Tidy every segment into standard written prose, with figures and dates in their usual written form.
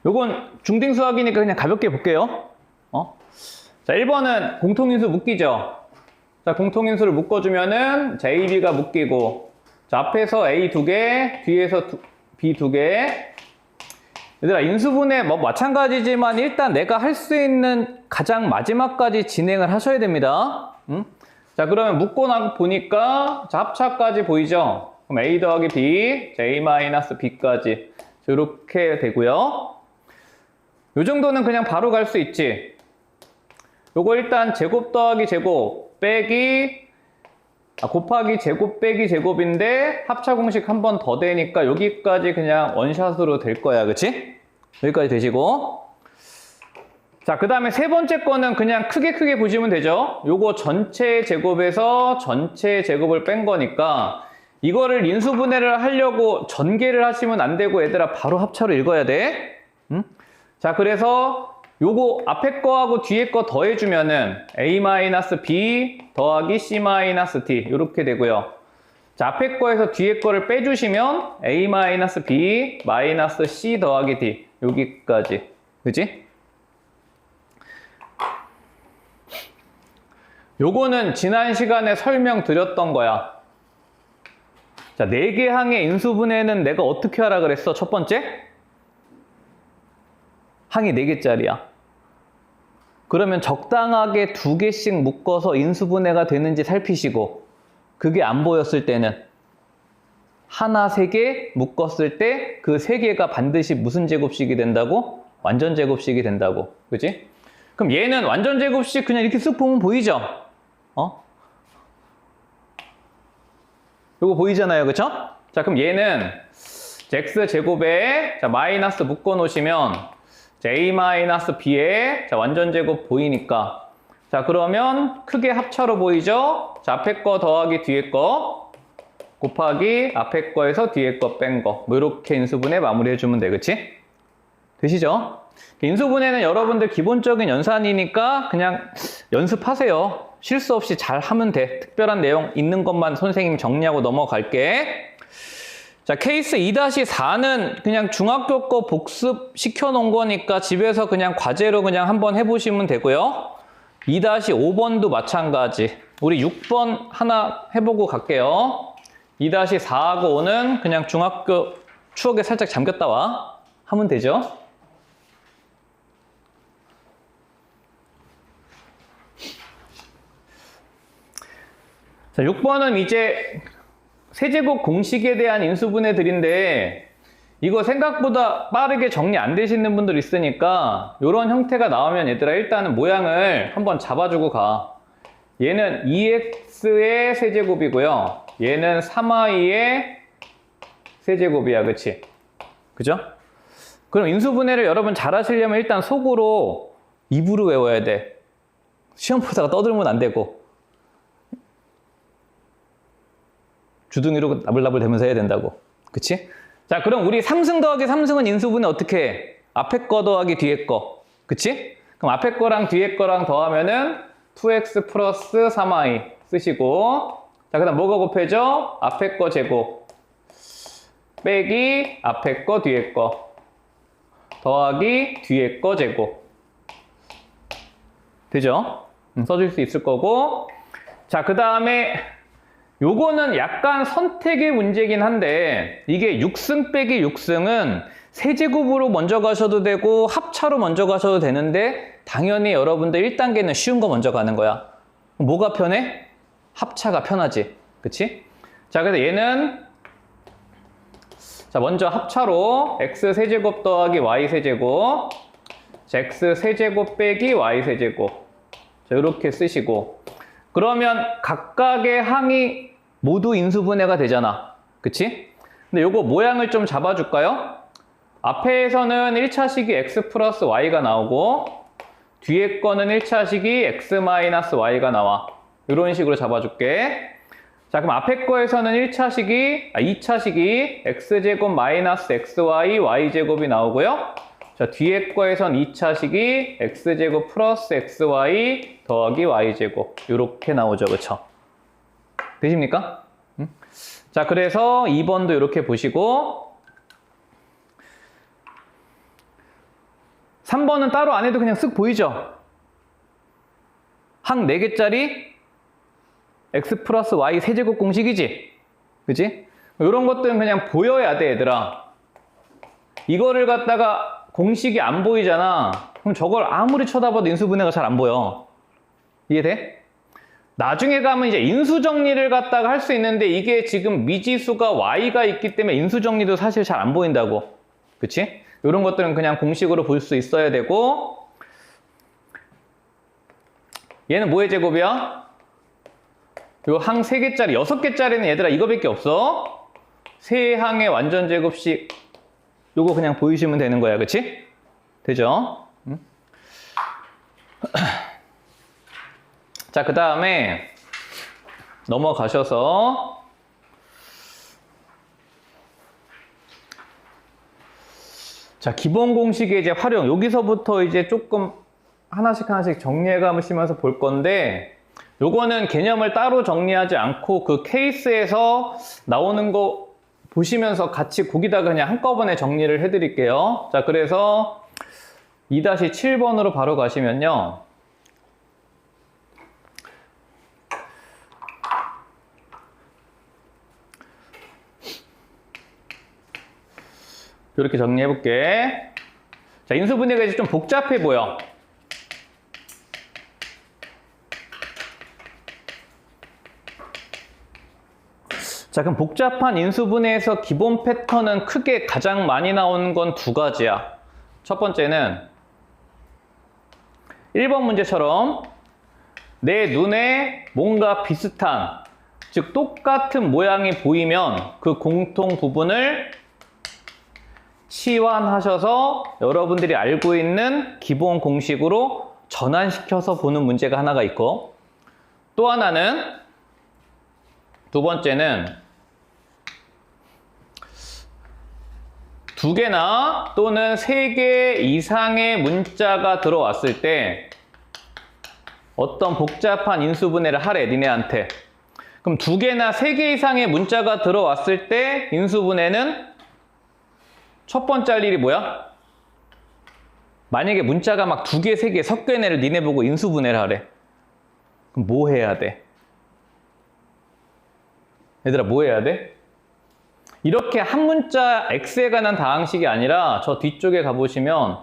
요건 중딩수학이니까 그냥 가볍게 볼게요. 자, 1번은 공통인수 묶이죠. 자, 공통인수를 묶어주면은 자, A, B가 묶이고, 자, 앞에서 A 2개, 뒤에서 B 2개. 얘들아, 인수분해 뭐 마찬가지지만 일단 내가 할 수 있는 가장 마지막까지 진행을 하셔야 됩니다. 자, 그러면 묶고 나고 보니까 자, 합차까지 보이죠? 그럼 A 더하기 B, 자, A-B까지 이렇게 되고요. 요 정도는 그냥 바로 갈 수 있지. 요거 일단 제곱 더하기 제곱 빼기 곱하기 제곱 빼기 제곱인데 합차 공식 한 번 더 되니까 여기까지 그냥 원샷으로 될 거야. 그치? 여기까지 되시고, 자, 그 다음에 세 번째 거는 그냥 크게 보시면 되죠. 요거 전체 제곱에서 전체 제곱을 뺀 거니까 이거를 인수분해를 하려고 전개를 하시면 안 되고 얘들아 바로 합차로 읽어야 돼. 자, 그래서 요거 앞에 거하고 뒤에 거 더해주면은 A-B 더하기 C-D 이렇게 되고요. 자, 앞에 거에서 뒤에 거를 빼주시면 A-B 마이너스 C 더하기 D 여기까지. 그지? 요거는 지난 시간에 설명드렸던 거야. 자, 4개 항의 인수분해는 내가 어떻게 하라 그랬어? 첫 번째? 항이 4개짜리야. 그러면 적당하게 2개씩 묶어서 인수분해가 되는지 살피시고, 그게 안 보였을 때는 하나 3개 묶었을 때 그 3개가 반드시 무슨 제곱식이 된다고? 완전 제곱식이 된다고. 그지? 그럼 얘는 완전 제곱식 그냥 이렇게 쓱 보면 보이죠? 요거 보이잖아요. 그쵸? 자, 그럼 얘는 x제곱에 자, 마이너스 묶어 놓으시면 a-b에 자, 완전 제곱 보이니까, 자, 그러면 크게 합차로 보이죠? 자, 앞에 거 더하기 뒤에 거 곱하기 앞에 거에서 뒤에 거 뺀 거, 뭐 이렇게 인수분해 마무리해 주면 돼. 그치? 되시죠? 인수분해는 여러분들 기본적인 연산이니까 그냥 연습하세요. 실수 없이 잘 하면 돼. 특별한 내용 있는 것만 선생님 정리하고 넘어갈게. 자, 케이스 2-4는 그냥 중학교 거 복습 시켜놓은 거니까 집에서 그냥 과제로 그냥 한번 해보시면 되고요. 2-5번도 마찬가지. 우리 6번 하나 해보고 갈게요. 2-4하고 5는 그냥 중학교 추억에 살짝 잠겼다 와. 하면 되죠. 자, 6번은 이제 세제곱 공식에 대한 인수분해들인데 이거 생각보다 빠르게 정리 안 되시는 분들 있으니까 이런 형태가 나오면 얘들아 일단은 모양을 한번 잡아주고 가. 얘는 2x의 세제곱이고요. 얘는 3i의 세제곱이야. 그치? 그죠? 그럼 인수분해를 여러분 잘 하시려면 일단 속으로 입으로 외워야 돼. 시험 보다가 떠들면 안 되고. 주둥이로 나불나불 대면서 해야 된다고. 그치? 자, 그럼 우리 3승 더하기 3승은 인수분해 어떻게 해? 앞에 거 더하기 뒤에 거. 그치? 그럼 앞에 거랑 뒤에 거랑 더하면은 2x 플러스 3i 쓰시고, 자, 그 다음 뭐가 곱해져? 앞에 거 제곱 빼기 앞에 거 뒤에 거 더하기 뒤에 거 제곱. 되죠? 써줄 수 있을 거고. 자, 그 다음에 요거는 약간 선택의 문제긴 한데 이게 6승 빼기 6승은 세제곱으로 먼저 가셔도 되고 합차로 먼저 가셔도 되는데 당연히 여러분들 1단계는 쉬운 거 먼저 가는 거야. 뭐가 편해? 합차가 편하지. 그치? 자, 그래서 얘는 자, 먼저 합차로 x 세제곱 더하기 y 세제곱, 자, x 세제곱 빼기 y 세제곱, 자, 이렇게 쓰시고, 그러면 각각의 항이 모두 인수분해가 되잖아. 그치? 근데 요거 모양을 좀 잡아줄까요? 앞에서는 1차식이 x 플러스 y가 나오고 뒤에 거는 1차식이 x 마이너스 y가 나와. 이런 식으로 잡아줄게. 자, 그럼 앞에 거에서는 2차식이 x제곱 마이너스 xy y제곱이 나오고요. 자, 뒤에 거에선 2차식이 x제곱 플러스 xy 더하기 y제곱 이렇게 나오죠. 그쵸? 되십니까? 자, 그래서 2번도 이렇게 보시고, 3번은 따로 안 해도 그냥 쓱 보이죠? 항 4개짜리 x 플러스 y 세제곱 공식이지? 그치? 이런 것들은 그냥 보여야 돼, 얘들아. 이거를 갖다가 공식이 안 보이잖아. 그럼 저걸 아무리 쳐다봐도 인수분해가 잘 안 보여. 이해돼? 나중에 가면 이제 인수정리를 갖다가 할 수 있는데 이게 지금 미지수가 y가 있기 때문에 인수정리도 사실 잘 안 보인다고. 그치? 이런 것들은 그냥 공식으로 볼 수 있어야 되고, 얘는 뭐의 제곱이야? 요 항 3개짜리, 6개짜리는 얘들아 이거밖에 없어. 세 항의 완전 제곱식 요거 그냥 보이시면 되는 거야. 그치? 되죠? 응? 자, 그 다음에 넘어가셔서 자, 기본 공식의 이제 활용, 여기서부터 이제 조금 하나씩 정리해 가시면서 볼 건데, 요거는 개념을 따로 정리하지 않고 그 케이스에서 나오는 거 보시면서 같이 거기다가 그냥 한꺼번에 정리를 해 드릴게요. 자, 그래서 2-7번으로 바로 가시면요. 이렇게 정리해 볼게. 자, 인수분해가 이제 좀 복잡해 보여. 자, 그럼 복잡한 인수분해에서 기본 패턴은 크게 가장 많이 나오는 건 2가지야. 첫 번째는 1번 문제처럼 내 눈에 뭔가 비슷한, 즉 똑같은 모양이 보이면 그 공통 부분을 치환하셔서 여러분들이 알고 있는 기본 공식으로 전환시켜서 보는 문제가 하나가 있고, 또 하나는, 두 번째는 2개나 또는 3개 이상의 문자가 들어왔을 때 어떤 복잡한 인수분해를 하래, 니네한테. 그럼 2개나 3개 이상의 문자가 들어왔을 때 인수분해는 첫 번째 할 일이 뭐야? 만약에 문자가 막 2개, 3개 섞여 있는 애를 니네 보고 인수분해를 하래. 그럼 뭐 해야 돼? 얘들아, 뭐 해야 돼? 이렇게 한 문자 x에 관한 다항식이 아니라 저 뒤쪽에 가보시면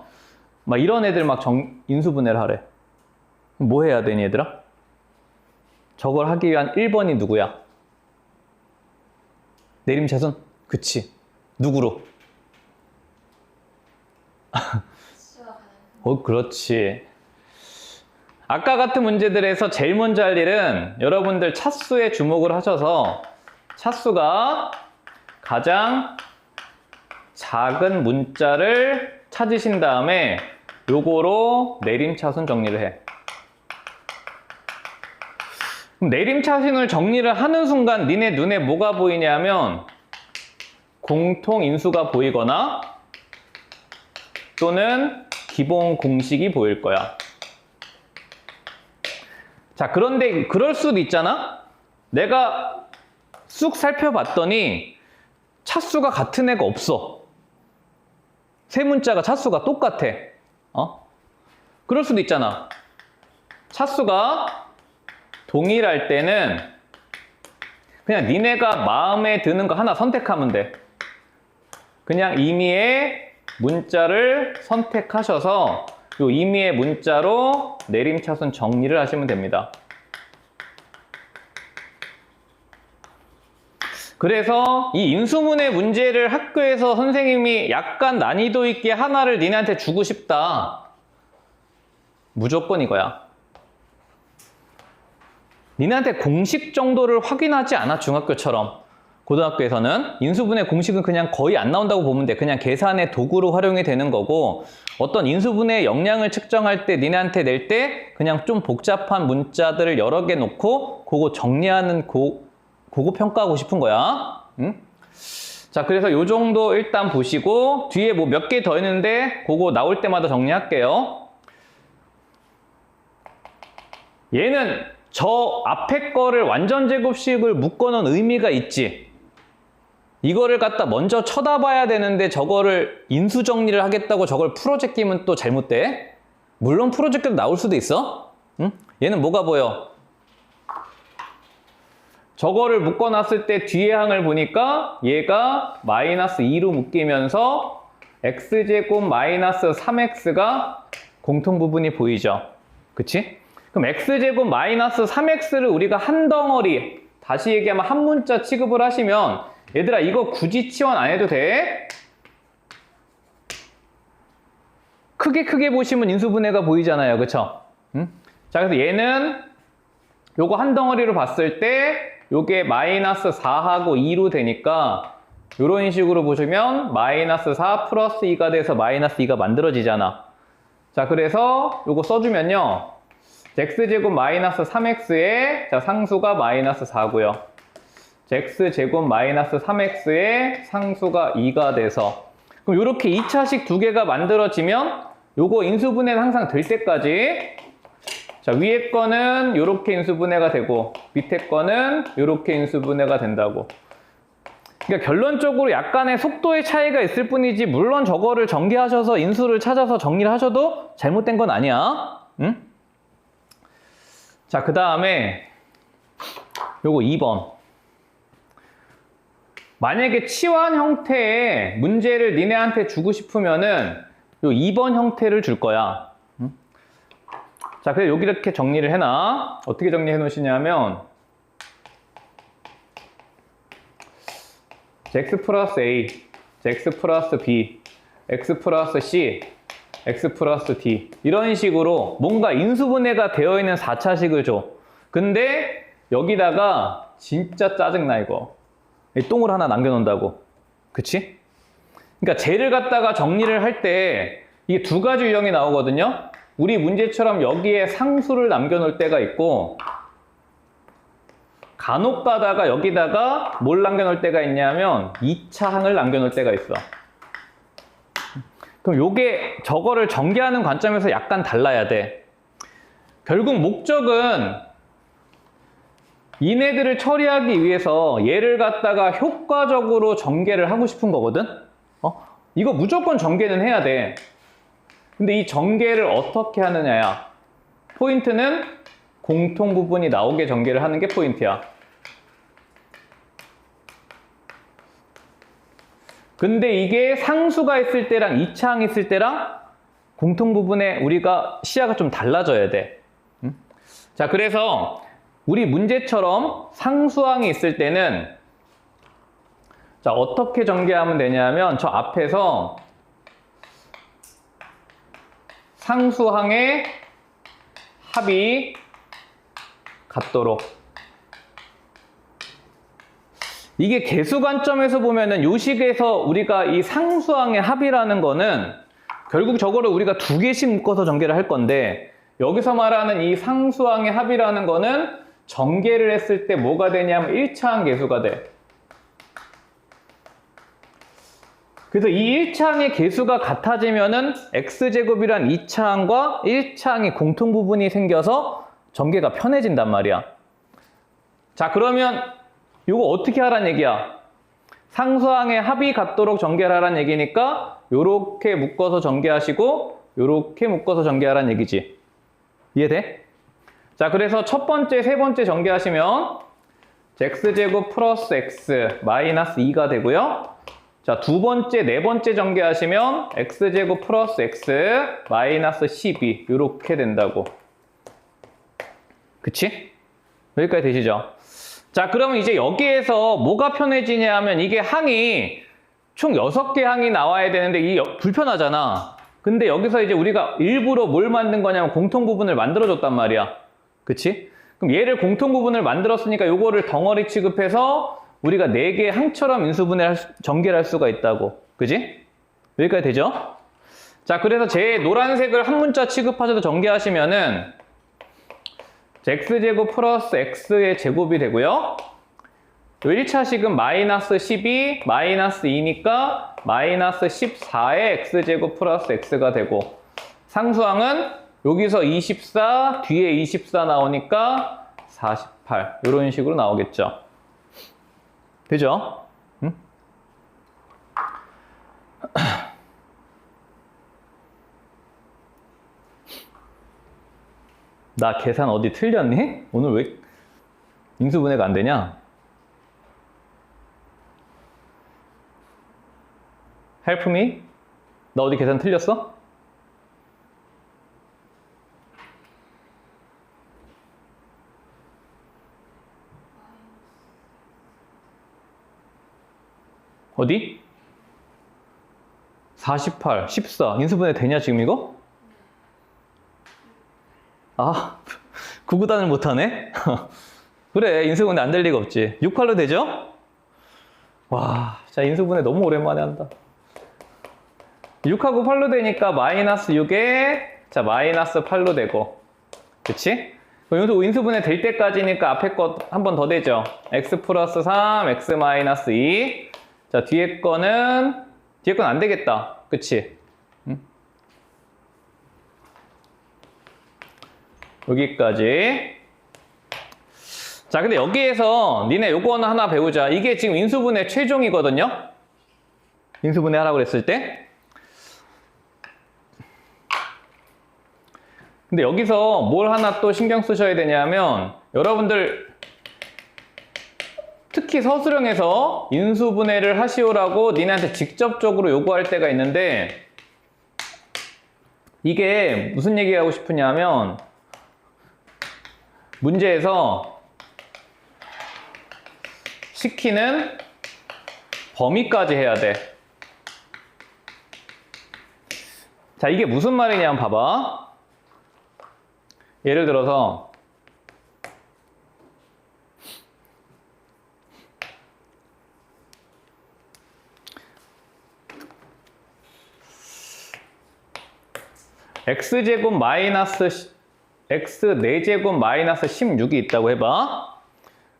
막 이런 애들 막 인수분해를 하래. 그럼 뭐 해야 되니, 얘들아? 저걸 하기 위한 1번이 누구야? 내림차순? 그치. 누구로? 그렇지. 아까 같은 문제들에서 제일 먼저 할 일은 여러분들 차수에 주목을 하셔서 차수가 가장 작은 문자를 찾으신 다음에 요거로 내림차순 정리를 해. 그럼 내림차순을 정리를 하는 순간 니네 눈에 뭐가 보이냐면 공통인수가 보이거나 또는 기본 공식이 보일 거야. 자, 그런데 그럴 수도 있잖아? 내가 쑥 살펴봤더니 차수가 같은 애가 없어. 세 문자가 차수가 똑같아. 그럴 수도 있잖아. 차수가 동일할 때는 그냥 니네가 마음에 드는 거 하나 선택하면 돼. 그냥 임의의 문자를 선택하셔서 요 임의의 문자로 내림차순 정리를 하시면 됩니다. 그래서 이 인수분해 문제를 학교에서 선생님이 약간 난이도 있게 하나를 니네한테 주고 싶다. 무조건 이거야. 니네한테 공식 정도를 확인하지 않아, 중학교처럼. 고등학교에서는 인수분해 공식은 그냥 거의 안 나온다고 보면 돼. 그냥 계산의 도구로 활용이 되는 거고, 어떤 인수분해의 역량을 측정할 때 니네한테 낼 때 그냥 좀 복잡한 문자들을 여러 개 놓고 그거 정리하는 그거 평가하고 싶은 거야. 응? 자, 그래서 요 정도 일단 보시고 뒤에 뭐 몇 개 더 있는데 그거 나올 때마다 정리할게요. 얘는 저 앞에 거를 완전 제곱식을 묶어놓은 의미가 있지. 이거를 갖다 먼저 쳐다봐야 되는데 저거를 인수 정리를 하겠다고 저걸 풀어 제끼면 또 잘못돼? 물론 풀어 제껴도 나올 수도 있어. 응? 얘는 뭐가 보여? 저거를 묶어놨을 때 뒤에 항을 보니까 얘가 마이너스 2로 묶이면서 x제곱 마이너스 3x가 공통부분이 보이죠? 그치? 그럼 x제곱 마이너스 3x를 우리가 한 덩어리, 다시 얘기하면 한 문자 취급을 하시면 얘들아 이거 굳이 치환 안 해도 돼? 크게 보시면 인수분해가 보이잖아요. 그쵸? 응? 자, 그래서 얘는 요거 한 덩어리로 봤을 때 요게 마이너스 4하고 2로 되니까 요런 식으로 보시면 마이너스 4 플러스 2가 돼서 마이너스 2가 만들어지잖아. 자, 그래서 요거 써주면요. x제곱 마이너스 3x의 자, 상수가 마이너스 4고요. x제곱 마이너스 3x의 상수가 2가 돼서 그럼 요렇게 2차식 두 개가 만들어지면 요거 인수분해는 항상 될 때까지 자, 위에 거는 요렇게 인수분해가 되고 밑에 거는 요렇게 인수분해가 된다고. 그러니까 결론적으로 약간의 속도의 차이가 있을 뿐이지 물론 저거를 전개하셔서 인수를 찾아서 정리를 하셔도 잘못된 건 아니야. 응? 자, 그 다음에 요거 2번. 만약에 치환 형태의 문제를 니네한테 주고 싶으면은 요 2번 형태를 줄 거야. 응? 자, 그래서 여기 이렇게 정리를 해놔. 어떻게 정리해 놓으시냐면 x 플러스 a, x 플러스 b, x 플러스 c, x 플러스 d 이런 식으로 뭔가 인수분해가 되어 있는 4차식을 줘. 근데 여기다가 진짜 짜증나 이거. 이 똥을 하나 남겨놓는다고. 그치? 그러니까 쟤를 갖다가 정리를 할 때 이게 두 가지 유형이 나오거든요. 우리 문제처럼 여기에 상수를 남겨놓을 때가 있고 간혹 가다가 여기다가 뭘 남겨놓을 때가 있냐면 2차 항을 남겨놓을 때가 있어. 그럼 요게 저거를 전개하는 관점에서 약간 달라야 돼. 결국 목적은 얘네들을 처리하기 위해서 얘를 갖다가 효과적으로 전개를 하고 싶은 거거든? 이거 무조건 전개는 해야 돼. 근데 이 전개를 어떻게 하느냐야. 포인트는 공통 부분이 나오게 전개를 하는 게 포인트야. 근데 이게 상수가 있을 때랑 2차항 있을 때랑 공통 부분에 우리가 시야가 좀 달라져야 돼. 자, 그래서 우리 문제처럼 상수항이 있을 때는 자, 어떻게 전개하면 되냐면 저 앞에서 상수항의 합이 같도록 이게 개수 관점에서 보면은 요 식에서 우리가 이 상수항의 합이라는 거는 결국 저거를 우리가 두 개씩 묶어서 전개를 할 건데 여기서 말하는 이 상수항의 합이라는 거는 전개를 했을 때 뭐가 되냐면 1차항 개수가 돼. 그래서 이 1차항의 개수가 같아지면은 x제곱이란 2차항과 1차항의 공통 부분이 생겨서 전개가 편해진단 말이야. 자, 그러면 이거 어떻게 하란 얘기야? 상수항의 합이 같도록 전개를 하란 얘기니까 요렇게 묶어서 전개하시고 요렇게 묶어서 전개하란 얘기지. 이해돼? 자, 그래서 첫 번째, 세 번째 전개하시면 x제곱 플러스 x 마이너스 2가 되고요. 자, 두 번째, 네 번째 전개하시면 x제곱 플러스 x 마이너스 12 이렇게 된다고. 그치? 여기까지 되시죠? 자, 그러면 이제 여기에서 뭐가 편해지냐 하면 이게 항이 총 6개 항이 나와야 되는데 이게 불편하잖아. 근데 여기서 이제 우리가 일부러 뭘 만든 거냐면 공통 부분을 만들어줬단 말이야. 그치? 그럼 얘를 공통 부분을 만들었으니까 요거를 덩어리 취급해서 우리가 4개 항처럼 인수분해를 전개를 할 수가 있다고. 그지? 여기까지 되죠? 자, 그래서 제 노란색을 한 문자 취급하셔도 전개하시면은 x제곱 플러스 x의 제곱이 되고요. 요 1차식은 마이너스 12, 마이너스 2니까 마이너스 14의 x제곱 플러스 x가 되고 상수항은 여기서 24, 뒤에 24 나오니까 48 이런 식으로 나오겠죠. 되죠? 응? 나 계산 어디 틀렸니? 오늘 왜 인수분해가 안 되냐? Help me? 나 어디 계산 틀렸어? 어디? 48, 14. 인수분해 되냐, 지금 이거? 아, 구구단을 못하네? 그래, 인수분해 안 될 리가 없지. 6할로 되죠? 와, 자, 인수분해 너무 오랜만에 한다. 6하고 8로 되니까 마이너스 6에, 자, 마이너스 8로 되고. 그치? 여기서 인수분해 될 때까지니까 앞에 거 한 번 더 되죠? x 플러스 3, x 마이너스 2. 자, 뒤에 거는 안 되겠다. 그치? 응? 여기까지. 자, 근데 여기에서 니네 요거는 하나 배우자. 이게 지금 인수분해 최종이거든요? 인수분해 하라고 그랬을 때. 근데 여기서 뭘 하나 또 신경 쓰셔야 되냐면, 여러분들 특히 서술형에서 인수분해를 하시오라고 니네한테 직접적으로 요구할 때가 있는데, 이게 무슨 얘기하고 싶으냐면, 문제에서 시키는 범위까지 해야 돼. 자, 이게 무슨 말이냐 한번 봐봐. 예를 들어서 x제곱 마이너스 x 4제곱 마이너스 16이 있다고 해봐.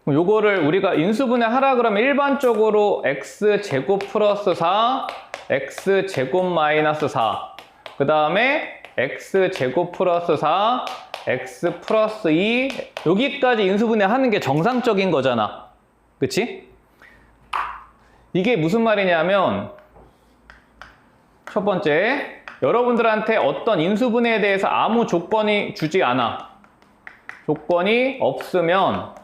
그럼 요거를 우리가 인수분해 하라 그러면 일반적으로 x제곱 플러스 4, x제곱 마이너스 4, 그 다음에 x제곱 플러스 4, x 플러스 2, 여기까지 인수분해 하는 게 정상적인 거잖아. 그치? 이게 무슨 말이냐면, 첫 번째, 여러분들한테 어떤 인수분해에 대해서 아무 조건이 주지 않아. 조건이 없으면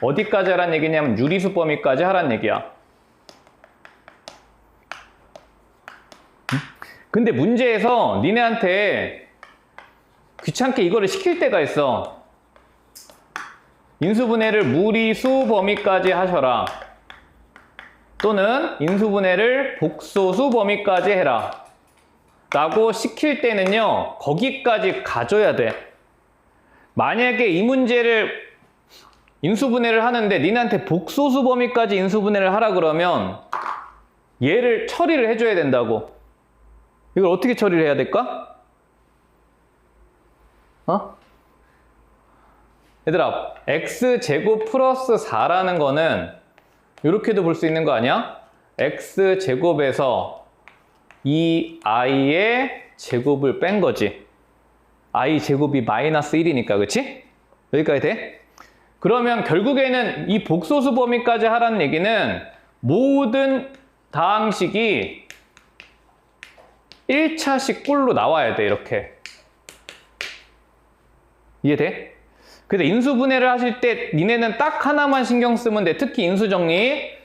어디까지 하란 얘기냐면 유리수 범위까지 하란 얘기야. 근데 문제에서 니네한테 귀찮게 이거를 시킬 때가 있어. 인수분해를 무리수 범위까지 하셔라. 또는 인수분해를 복소수 범위까지 해라. 라고 시킬 때는요, 거기까지 가줘야 돼. 만약에 이 문제를 인수분해를 하는데 니네한테 복소수 범위까지 인수분해를 하라 그러면 얘를 처리를 해줘야 된다고. 이걸 어떻게 처리를 해야 될까? 얘들아, x제곱 플러스 4라는 거는 이렇게도 볼 수 있는 거 아니야? x제곱에서 이 i의 제곱을 뺀 거지. i 제곱이 마이너스 1이니까, 그치? 여기까지 돼? 그러면 결국에는 이 복소수 범위까지 하라는 얘기는 모든 다항식이 1차식 꼴로 나와야 돼, 이렇게. 이해돼? 그래서 인수분해를 하실 때 니네는 딱 하나만 신경 쓰면 돼. 특히 인수정리.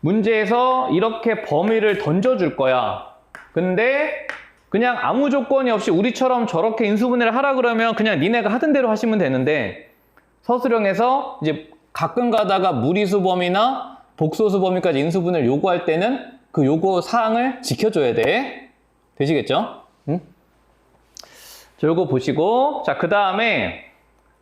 문제에서 이렇게 범위를 던져줄 거야. 근데 그냥 아무 조건이 없이 우리처럼 저렇게 인수분해를 하라 그러면 그냥 니네가 하던 대로 하시면 되는데, 서술형에서 이제 가끔 가다가 무리수 범위나 복소수 범위까지 인수분해를 요구할 때는 그 요구 사항을 지켜줘야 돼. 되시겠죠? 응? 자, 요거 보시고, 자, 그 다음에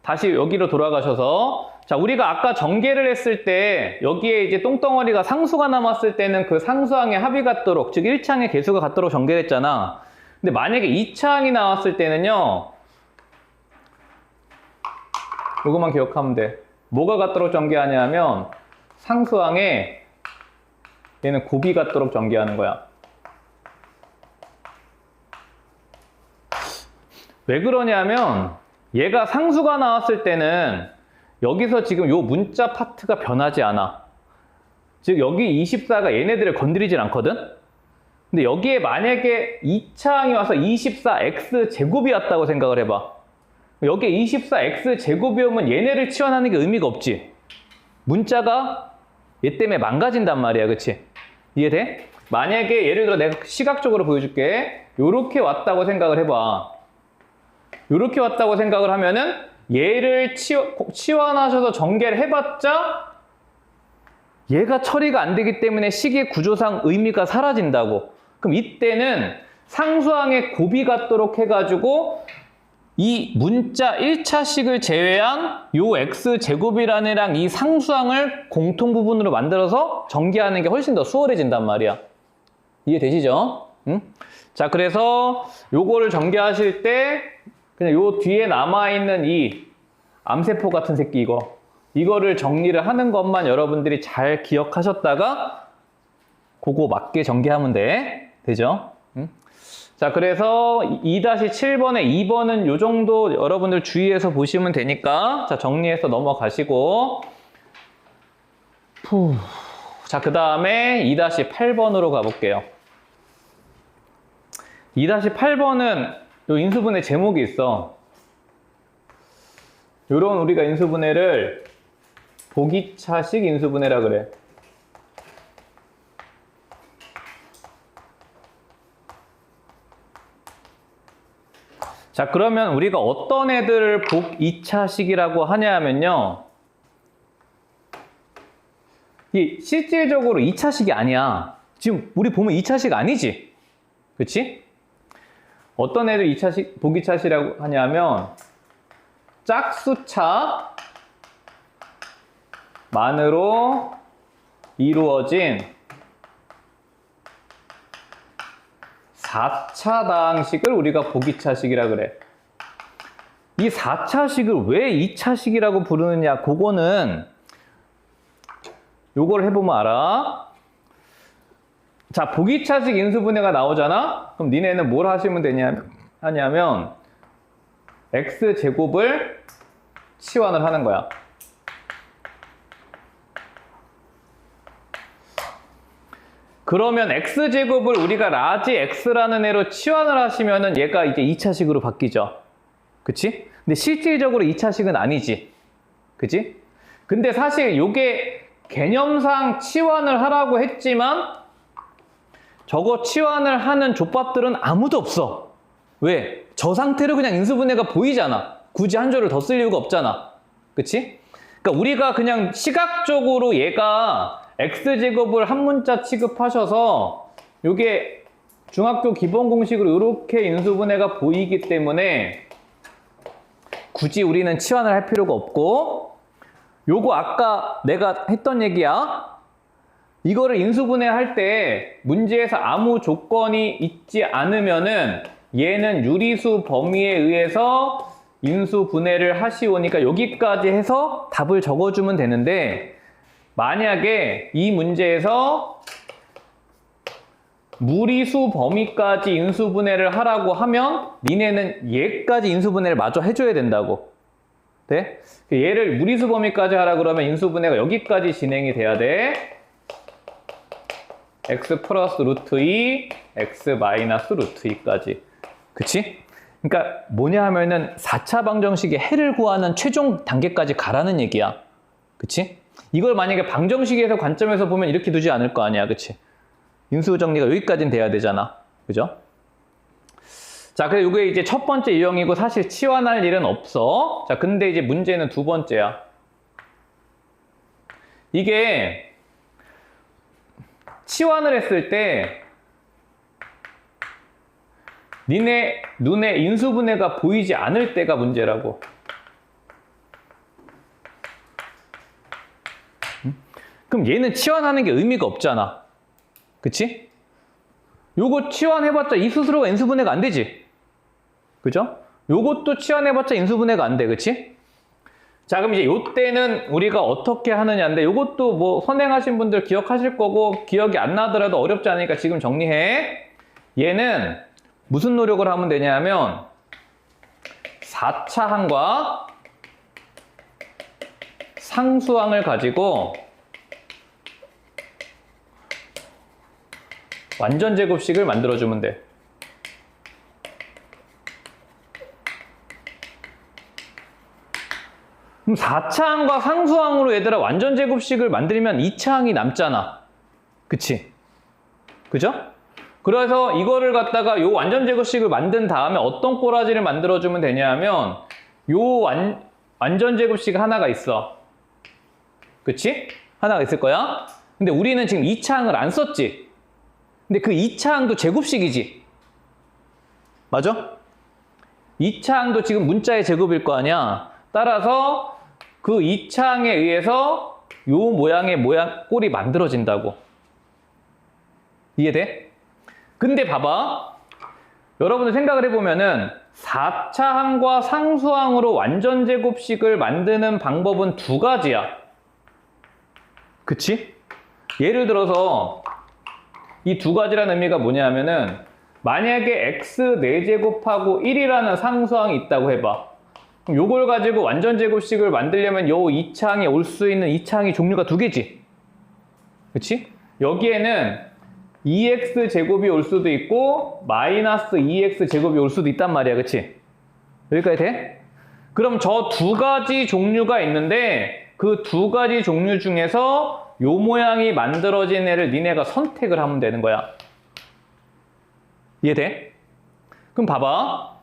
다시 여기로 돌아가셔서, 자, 우리가 아까 전개를 했을 때 여기에 이제 똥덩어리가 상수가 남았을 때는 그 상수항의 합이 같도록, 즉 1차항의 개수가 같도록 전개를 했잖아. 근데 만약에 2차항이 나왔을 때는요, 이것만 기억하면 돼. 뭐가 같도록 전개하냐면 상수항에 얘는 곱이 같도록 전개하는 거야. 왜 그러냐면 얘가 상수가 나왔을 때는 여기서 지금 요 문자 파트가 변하지 않아. 즉 여기 24가 얘네들을 건드리질 않거든? 근데 여기에 만약에 2차항이 와서 24x 제곱이 왔다고 생각을 해봐. 여기에 24x 제곱이 오면 얘네를 치환하는 게 의미가 없지. 문자가 얘 때문에 망가진단 말이야. 그치? 이해돼? 만약에 예를 들어 내가 시각적으로 보여줄게. 요렇게 왔다고 생각을 해봐. 요렇게 왔다고 생각을 하면은 얘를 치환하셔서 전개를 해봤자 얘가 처리가 안 되기 때문에 식의 구조상 의미가 사라진다고. 그럼 이때는 상수항에 곱이 같도록 해가지고 이 문자 1차식을 제외한 요 x제곱이라는 애랑 이 상수항을 공통 부분으로 만들어서 전개하는 게 훨씬 더 수월해진단 말이야. 이해되시죠? 응? 자, 그래서 요거를 전개하실 때 그냥 요 뒤에 남아있는 이 암세포 같은 새끼 이거를 정리를 하는 것만 여러분들이 잘 기억하셨다가 그거 맞게 전개하면 되죠? 응? 자, 그래서 2-7번에 2번은 요 정도 여러분들 주의해서 보시면 되니까 자, 정리해서 넘어가시고 자, 그 다음에 2-8번으로 가볼게요. 2-8번은 요 인수분해 제목이 있어. 요런 우리가 인수분해를 보기차식 인수분해라 그래. 자, 그러면 우리가 어떤 애들을 복 2차식이라고 하냐면요. 이 실질적으로 2차식이 아니야. 지금 우리 보면 2차식 아니지? 그치? 어떤 애들 2차식, 복 2차식이라고 하냐면 짝수차만으로 이루어진 4차당식을 우리가 복 2차식이라 그래. 이 4차식을 왜 2차식이라고 부르느냐, 그거는 요걸 해보면 알아. 자, 복 2차식 인수분해가 나오잖아? 그럼 니네는 뭘 하시면 하냐면 x제곱을 치환을 하는 거야. 그러면 x제곱을 우리가 라지 x라는 애로 치환을 하시면은 얘가 이제 2차식으로 바뀌죠. 그치? 근데 실질적으로 2차식은 아니지. 그치? 근데 사실 요게 개념상 치환을 하라고 했지만 저거 치환을 하는 족밥들은 아무도 없어. 왜? 저 상태로 그냥 인수분해가 보이잖아. 굳이 한 줄을 더 쓸 이유가 없잖아. 그치? 그러니까 우리가 그냥 시각적으로 얘가 x제곱을 한 문자 취급하셔서 요게 중학교 기본 공식으로 이렇게 인수분해가 보이기 때문에 굳이 우리는 치환을 할 필요가 없고, 요거 아까 내가 했던 얘기야. 이거를 인수분해 할 때 문제에서 아무 조건이 있지 않으면은 얘는 유리수 범위에 의해서 인수분해를 하시오니까 여기까지 해서 답을 적어주면 되는데, 만약에 이 문제에서 무리수 범위까지 인수분해를 하라고 하면 니네는 얘까지 인수분해를 마저 해줘야 된다고. 네? 얘를 무리수 범위까지 하라 그러면 인수분해가 여기까지 진행이 돼야 돼. x 플러스 루트 2, x 마이너스 루트 2까지. 그치? 그러니까 뭐냐 하면은 4차 방정식의 해를 구하는 최종 단계까지 가라는 얘기야. 그치? 이걸 만약에 방정식에서 관점에서 보면 이렇게 두지 않을 거 아니야. 그치? 인수 정리가 여기까지는 돼야 되잖아. 그죠? 자, 그래서 이게 이제 첫 번째 유형이고 사실 치환할 일은 없어. 자, 근데 이제 문제는 두 번째야. 이게 치환을 했을 때 니네 눈에 인수분해가 보이지 않을 때가 문제라고. 그럼 얘는 치환하는 게 의미가 없잖아. 그치? 요거 치환해봤자 이 스스로가 인수분해가 안 되지. 그죠? 요것도 치환해봤자 인수분해가 안 돼. 그치? 자, 그럼 이제 요때는 우리가 어떻게 하느냐인데, 요것도 뭐 선행하신 분들 기억하실 거고 기억이 안 나더라도 어렵지 않으니까 지금 정리해. 얘는 무슨 노력을 하면 되냐면 4차항과 상수항을 가지고 완전 제곱식을 만들어주면 돼. 그럼 4차항과 상수항으로 얘들아 완전 제곱식을 만들면 2차항이 남잖아. 그치? 그죠? 그래서 이거를 갖다가 요 완전 제곱식을 만든 다음에 어떤 꼬라지를 만들어주면 되냐 하면 요 완전 제곱식 하나가 있어. 그치? 하나가 있을 거야. 근데 우리는 지금 2차항을 안 썼지. 근데 그 2차항도 제곱식이지. 맞아? 2차항도 지금 문자의 제곱일 거 아니야. 따라서 그 2차항에 의해서 요 모양의 꼴이 만들어진다고. 이해돼? 근데 봐봐. 여러분들 생각을 해보면은 4차항과 상수항으로 완전 제곱식을 만드는 방법은 두 가지야. 그치? 예를 들어서 이 두 가지라는 의미가 뭐냐면은 만약에 x 4제곱하고 1이라는 상수항이 있다고 해봐. 그럼 요걸 가지고 완전 제곱식을 만들려면 요 2차항에 올 수 있는 2차항이 종류가 두 개지. 그치? 여기에는 2x 제곱이 올 수도 있고 마이너스 2x 제곱이 올 수도 있단 말이야. 그치? 여기까지 돼? 그럼 저 두 가지 종류가 있는데 그 두 가지 종류 중에서 요 모양이 만들어진 애를 니네가 선택을 하면 되는 거야. 이해돼? 그럼 봐봐.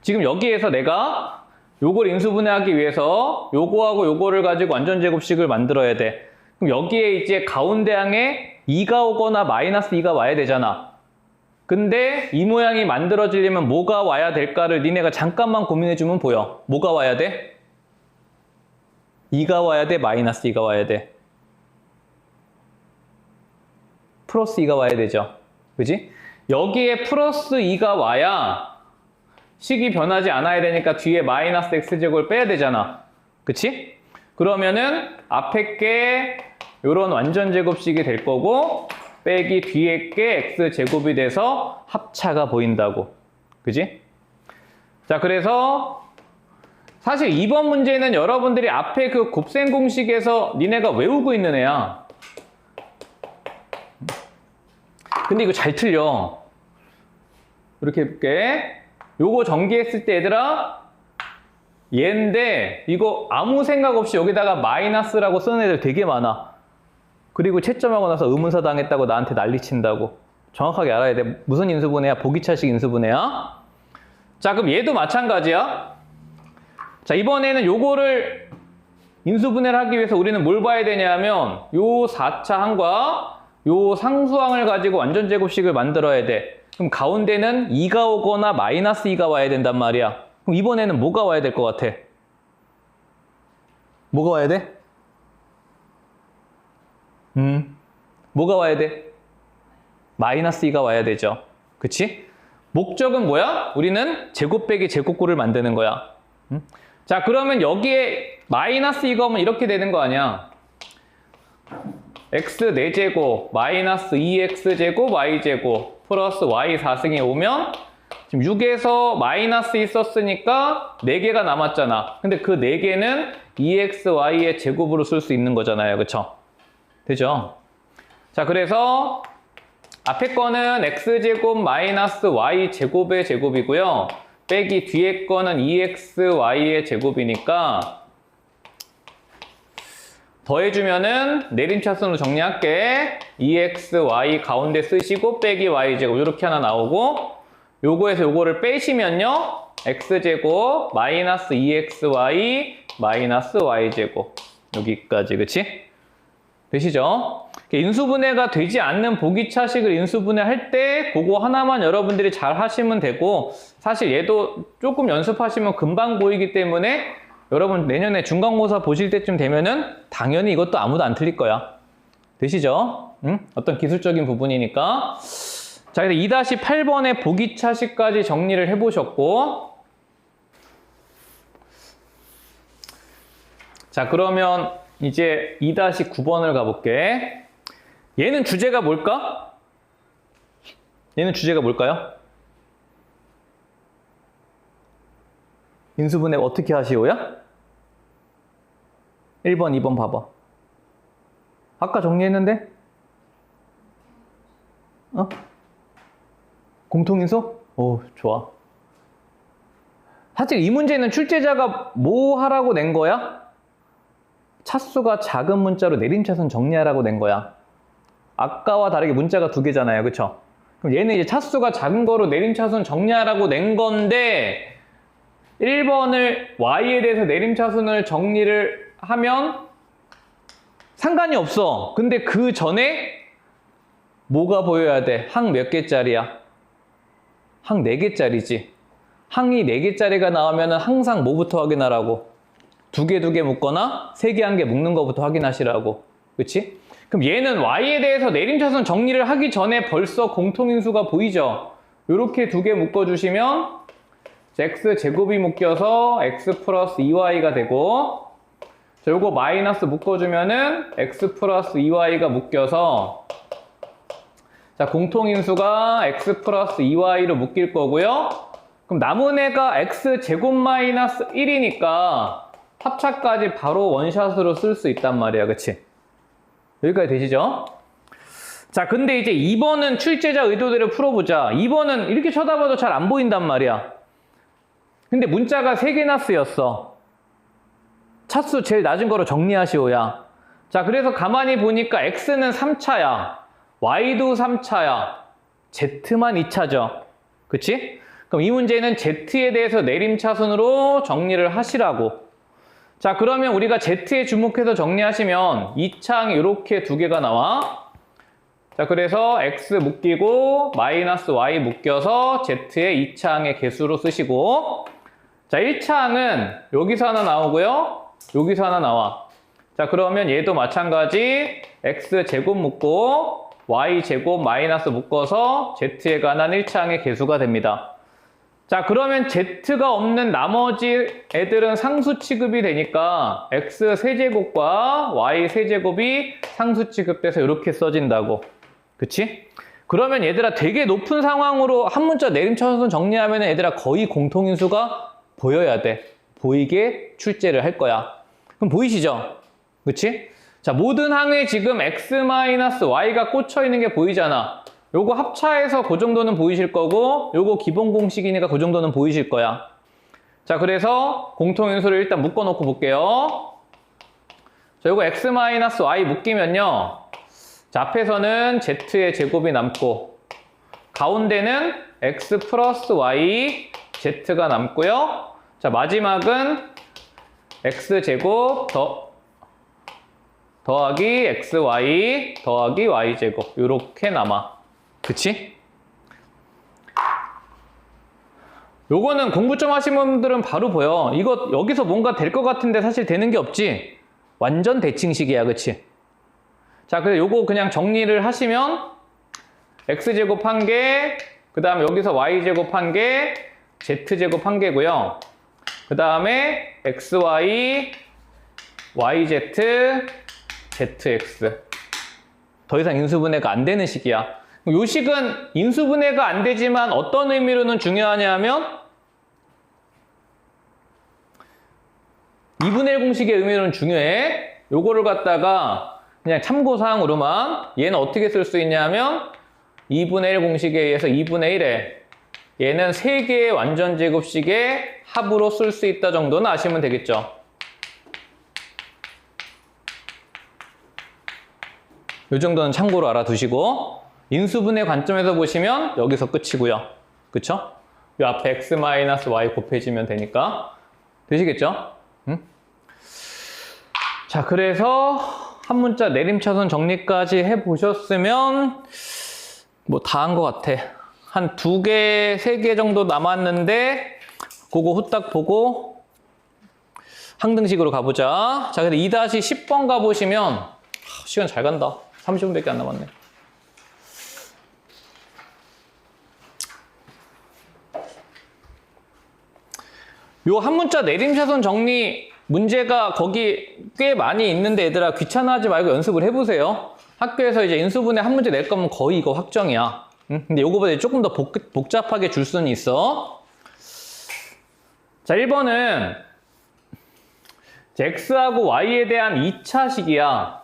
지금 여기에서 내가 요걸 인수분해하기 위해서 요거하고 요거를 가지고 완전 제곱식을 만들어야 돼. 그럼 여기에 이제 가운데 항에 2가 오거나 마이너스 2가 와야 되잖아. 근데 이 모양이 만들어지려면 뭐가 와야 될까를 니네가 잠깐만 고민해주면 보여. 뭐가 와야 돼? 2가 와야 돼? 마이너스 2가 와야 돼? 플러스 2가 와야 되죠. 그지? 여기에 플러스 2가 와야 식이 변하지 않아야 되니까 뒤에 마이너스 x제곱을 빼야 되잖아. 그치? 그러면은 앞에 게 요런 완전 제곱식이 될 거고 빼기 뒤에 게 x제곱이 돼서 합차가 보인다고. 그지? 자, 그래서 사실 이번 문제는 여러분들이 앞에 그 곱셈 공식에서 니네가 외우고 있는 애야. 근데 이거 잘 틀려. 이렇게 해볼게. 요거 전개했을 때 얘들아 얘인데 이거 아무 생각 없이 여기다가 마이너스라고 쓰는 애들 되게 많아. 그리고 채점하고 나서 의문사 당했다고 나한테 난리친다고. 정확하게 알아야 돼. 무슨 인수분해야? 보기차식 인수분해야. 자, 그럼 얘도 마찬가지야. 자, 이번에는 요거를 인수분해를 하기 위해서 우리는 뭘 봐야 되냐면 요 4차항과 요 상수항을 가지고 완전 제곱식을 만들어야 돼. 그럼 가운데는 2가 오거나 마이너스 2가 와야 된단 말이야. 그럼 이번에는 뭐가 와야 될 것 같아? 뭐가 와야 돼? 뭐가 와야 돼? 마이너스 2가 와야 되죠. 그치? 목적은 뭐야? 우리는 제곱 빼기 제곱꼴을 만드는 거야. 자, 그러면 여기에 마이너스 2가 오면 이렇게 되는 거 아니야? x 4제곱 마이너스 2x제곱 y제곱 플러스 y 4승이 오면 지금 6에서 마이너스 있었으니까 4개가 남았잖아. 근데 그 4개는 2xy의 제곱으로 쓸 수 있는 거잖아요. 그쵸? 되죠? 자, 그래서 앞에 거는 x제곱 마이너스 y제곱의 제곱이고요. 빼기 뒤에 거는 2xy의 제곱이니까 더해주면은 내림차순으로 정리할게. 2xy 가운데 쓰시고 빼기 y제곱 이렇게 하나 나오고 요거에서 요거를 빼시면요. x제곱 마이너스 2xy 마이너스 y제곱 여기까지. 그치? 되시죠? 인수분해가 되지 않는 보기차식을 인수분해할 때 그거 하나만 여러분들이 잘 하시면 되고 사실 얘도 조금 연습하시면 금방 보이기 때문에 여러분 내년에 중간고사 보실 때쯤 되면은 당연히 이것도 아무도 안 틀릴 거야. 되시죠? 응? 어떤 기술적인 부분이니까. 자, 그래서 2-8번의 보기차식까지 정리를 해보셨고 자, 그러면 이제 2-9번을 가볼게. 얘는 주제가 뭘까? 얘는 주제가 뭘까요? 인수분해 어떻게 하시오야? 1번, 2번 봐봐. 아까 정리했는데? 어? 공통인수? 오, 좋아. 사실 이 문제는 출제자가 뭐 하라고 낸 거야? 차수가 작은 문자로 내림차순 정리하라고 낸 거야. 아까와 다르게 문자가 두 개잖아요. 그쵸? 그럼 얘는 이제 차수가 작은 거로 내림차순 정리하라고 낸 건데 1번을 y에 대해서 내림차순을 정리를 하면 상관이 없어. 근데 그 전에 뭐가 보여야 돼? 항 몇 개짜리야? 항 4개짜리지. 항이 4개짜리가 나오면 항상 뭐부터 확인하라고? 2개 묶거나 3개 1개 묶는 거부터 확인하시라고. 그치? 그럼 얘는 y에 대해서 내림차순 정리를 하기 전에 벌써 공통인수가 보이죠? 이렇게 2개 묶어주시면 x제곱이 묶여서 x 플러스 2y가 되고 자, 요거 마이너스 묶어주면은 x 플러스 2y가 묶여서 자, 공통인수가 x 플러스 2y로 묶일 거고요. 그럼 남은 애가 x제곱 마이너스 1이니까 합차까지 바로 원샷으로 쓸 수 있단 말이야. 그치? 여기까지 되시죠? 자, 근데 이제 2번은 출제자 의도대로 풀어보자. 2번은 이렇게 쳐다봐도 잘 안 보인단 말이야. 근데 문자가 3개나 쓰였어. 차수 제일 낮은 거로 정리하시오야. 자, 그래서 가만히 보니까 x는 3차야. y도 3차야. z만 2차죠. 그치? 그럼 이 문제는 z에 대해서 내림차순으로 정리를 하시라고. 자, 그러면 우리가 z에 주목해서 정리하시면 2차항이 이렇게 2개가 나와. 자, 그래서 x 묶이고 마이너스 y 묶여서 z의 2차항의 개수로 쓰시고 자, 1차항은 여기서 하나 나오고요. 여기서 하나 나와. 자, 그러면 얘도 마찬가지 x제곱 묶고 y제곱 마이너스 묶어서 z에 관한 1차항의 개수가 됩니다. 자, 그러면 z가 없는 나머지 애들은 상수 취급이 되니까 x 세제곱과 y 세제곱이 상수 취급돼서 이렇게 써진다고. 그치? 그러면 얘들아 되게 높은 상황으로 한 문자 내림차순 정리하면 얘들아 거의 공통인수가 보여야 돼. 보이게 출제를 할 거야. 그럼 보이시죠? 그치? 자, 모든 항에 지금 x-y가 꽂혀 있는 게 보이잖아. 요거 합차해서 그 정도는 보이실 거고 요거 기본 공식이니까 그 정도는 보이실 거야. 자, 그래서 공통인수를 일단 묶어놓고 볼게요. 자, 요거 x-y 묶이면요. 자, 앞에서는 z의 제곱이 남고 가운데는 x 플러스 y z가 남고요. 자, 마지막은 x제곱 더하기 xy 더하기 y제곱 이렇게 남아. 그치? 요거는 공부 좀 하신 분들은 바로 보여. 이거 여기서 뭔가 될 것 같은데 사실 되는 게 없지? 완전 대칭식이야. 그치? 자, 그래서 요거 그냥 정리를 하시면 x제곱 1개, 그 다음에 여기서 y제곱 1개, z제곱 1개고요. 그 다음에 xy, yz, zx. 더 이상 인수분해가 안 되는 식이야. 요 식은 인수분해가 안 되지만 어떤 의미로는 중요하냐면 2분의 1 공식의 의미로는 중요해. 요거를 갖다가 그냥 참고사항으로만 얘는 어떻게 쓸 수 있냐면 2분의 1 공식에 의해서 2분의 1에 얘는 3개의 완전제곱식의 합으로 쓸 수 있다 정도는 아시면 되겠죠. 이 정도는 참고로 알아두시고 인수분해 관점에서 보시면 여기서 끝이고요. 그쵸? 이 앞에 x-y 곱해지면 되니까 되시겠죠? 응? 자, 그래서 한 문자 내림차순 정리까지 해보셨으면 뭐 다 한 것 같아. 한 2개, 3개 정도 남았는데 그거 후딱 보고 항등식으로 가보자. 자, 그래서 2-10번 가보시면 시간 잘 간다. 30분밖에 안 남았네. 요 한 문자 내림차순 정리 문제가 거기 꽤 많이 있는데 얘들아 귀찮아하지 말고 연습을 해보세요. 학교에서 이제 인수분해 한 문제 낼 거면 거의 이거 확정이야. 응? 근데 요거보다 조금 더 복잡하게 줄 수는 있어. 자, 1번은 x하고 y에 대한 2차식이야.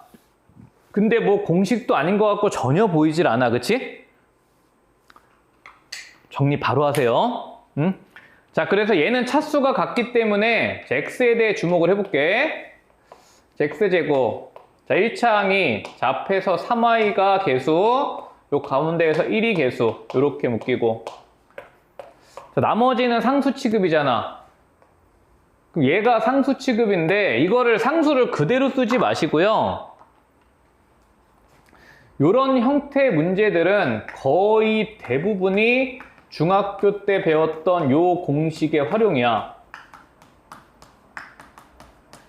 근데 뭐 공식도 아닌 것 같고 전혀 보이질 않아. 그치? 정리 바로 하세요. 응? 자, 그래서 얘는 차수가 같기 때문에 x에 대해 주목을 해볼게. x제곱. 자, 1차항이 자, 앞에서 3y가 개수, 요 가운데에서 1이 개수, 요렇게 묶이고. 자, 나머지는 상수 취급이잖아. 그럼 얘가 상수 취급인데 이거를 상수를 그대로 쓰지 마시고요. 요런 형태의 문제들은 거의 대부분이 중학교 때 배웠던 요 공식의 활용이야.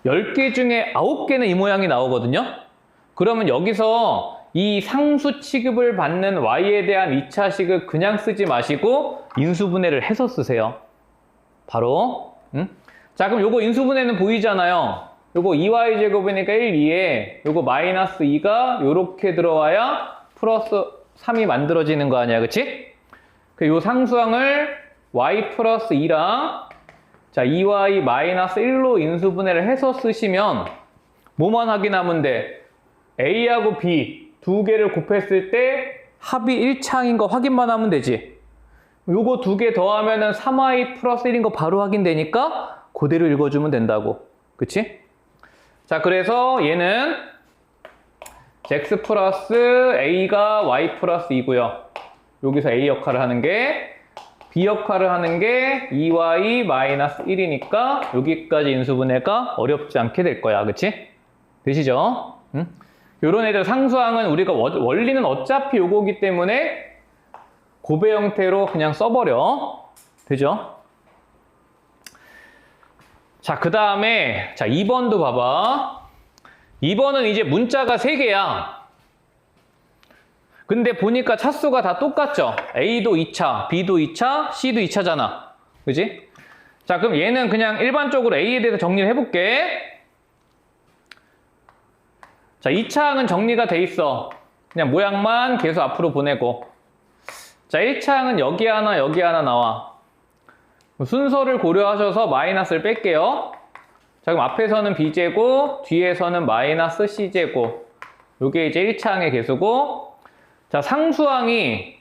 10개 중에 9개는 이 모양이 나오거든요. 그러면 여기서 이 상수 취급을 받는 y에 대한 2차식을 그냥 쓰지 마시고 인수분해를 해서 쓰세요. 바로. 자, 그럼 요거 인수분해는 보이잖아요. 요거 2y제곱이니까 1, 2에 요거 마이너스 2가 요렇게 들어와야 플러스 3이 만들어지는 거 아니야, 그치? 요 상수항을 y 플러스 2랑 자 2y 마이너스 1로 인수분해를 해서 쓰시면 뭐만 확인하면 돼? a하고 b 두 개를 곱했을 때 합이 1차항인 거 확인만 하면 되지. 요거 두 개 더하면은 3y 플러스 1인 거 바로 확인되니까 그대로 읽어주면 된다고. 그치? 자, 그래서 얘는 x 플러스 a가 y 플러스 2고요. 여기서 a 역할을 하는 게 b 역할을 하는 게 2y 마이너스 1이니까 여기까지 인수분해가 어렵지 않게 될 거야. 그치? 되시죠? 요런 애들 상수항은 우리가 원리는 어차피 요거기 때문에 고배 형태로 그냥 써버려. 되죠? 자, 그 다음에 자 2번도 봐봐. 2번은 이제 문자가 3개야. 근데 보니까 차수가 다 똑같죠? A도 2차, B도 2차, C도 2차잖아. 그지? 자, 그럼 얘는 그냥 일반적으로 A에 대해서 정리를 해볼게. 자, 2차항은 정리가 돼 있어. 그냥 모양만 계속 앞으로 보내고. 자, 1차항은 여기 하나 나와. 순서를 고려하셔서 마이너스를 뺄게요. 자, 그럼 앞에서는 B제곱, 뒤에서는 마이너스 C제곱. 요게 이제 1차항의 개수고, 자, 상수항이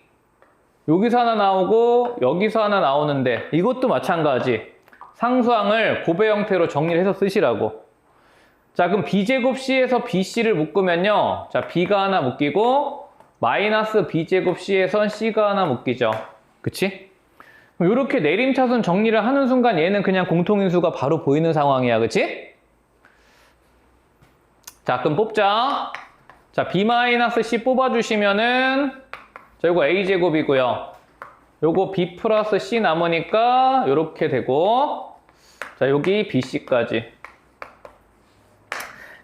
여기서 하나 나오고 여기서 하나 나오는데 이것도 마찬가지. 상수항을 곱의 형태로 정리를 해서 쓰시라고. 자, 그럼 B제곱 C에서 BC를 묶으면요. 자, B가 하나 묶이고 마이너스 B제곱 C에선 C가 하나 묶이죠. 그치? 이렇게 내림차순 정리를 하는 순간 얘는 그냥 공통인수가 바로 보이는 상황이야. 그치? 자, 그럼 뽑자. 자, B-C 뽑아주시면은 자, 요거 A제곱이고요. 요거 B 플러스 C 남으니까 요렇게 되고 자, 여기 BC까지.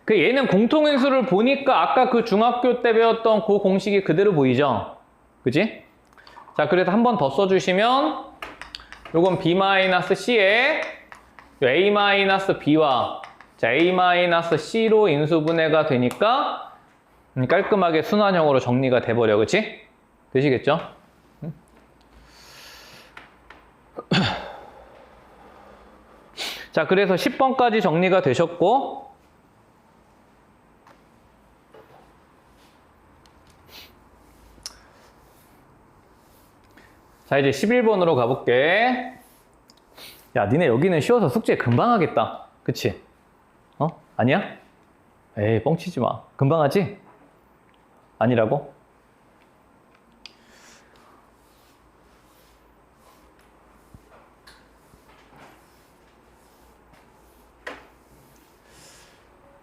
그 얘는 공통인수를 보니까 아까 그 중학교 때 배웠던 그 공식이 그대로 보이죠? 그지? 자, 그래서 한 번 더 써주시면 요건 B-C에 A-B와 자, A-C로 인수분해가 되니까 깔끔하게 순환형으로 정리가 돼버려. 그치? 되시겠죠? 자, 그래서 10번까지 정리가 되셨고 자, 이제 11번으로 가볼게. 야, 니네 여기는 쉬워서 숙제 금방 하겠다. 그치? 어? 아니야? 에이, 뻥치지 마. 금방 하지? 아니라고?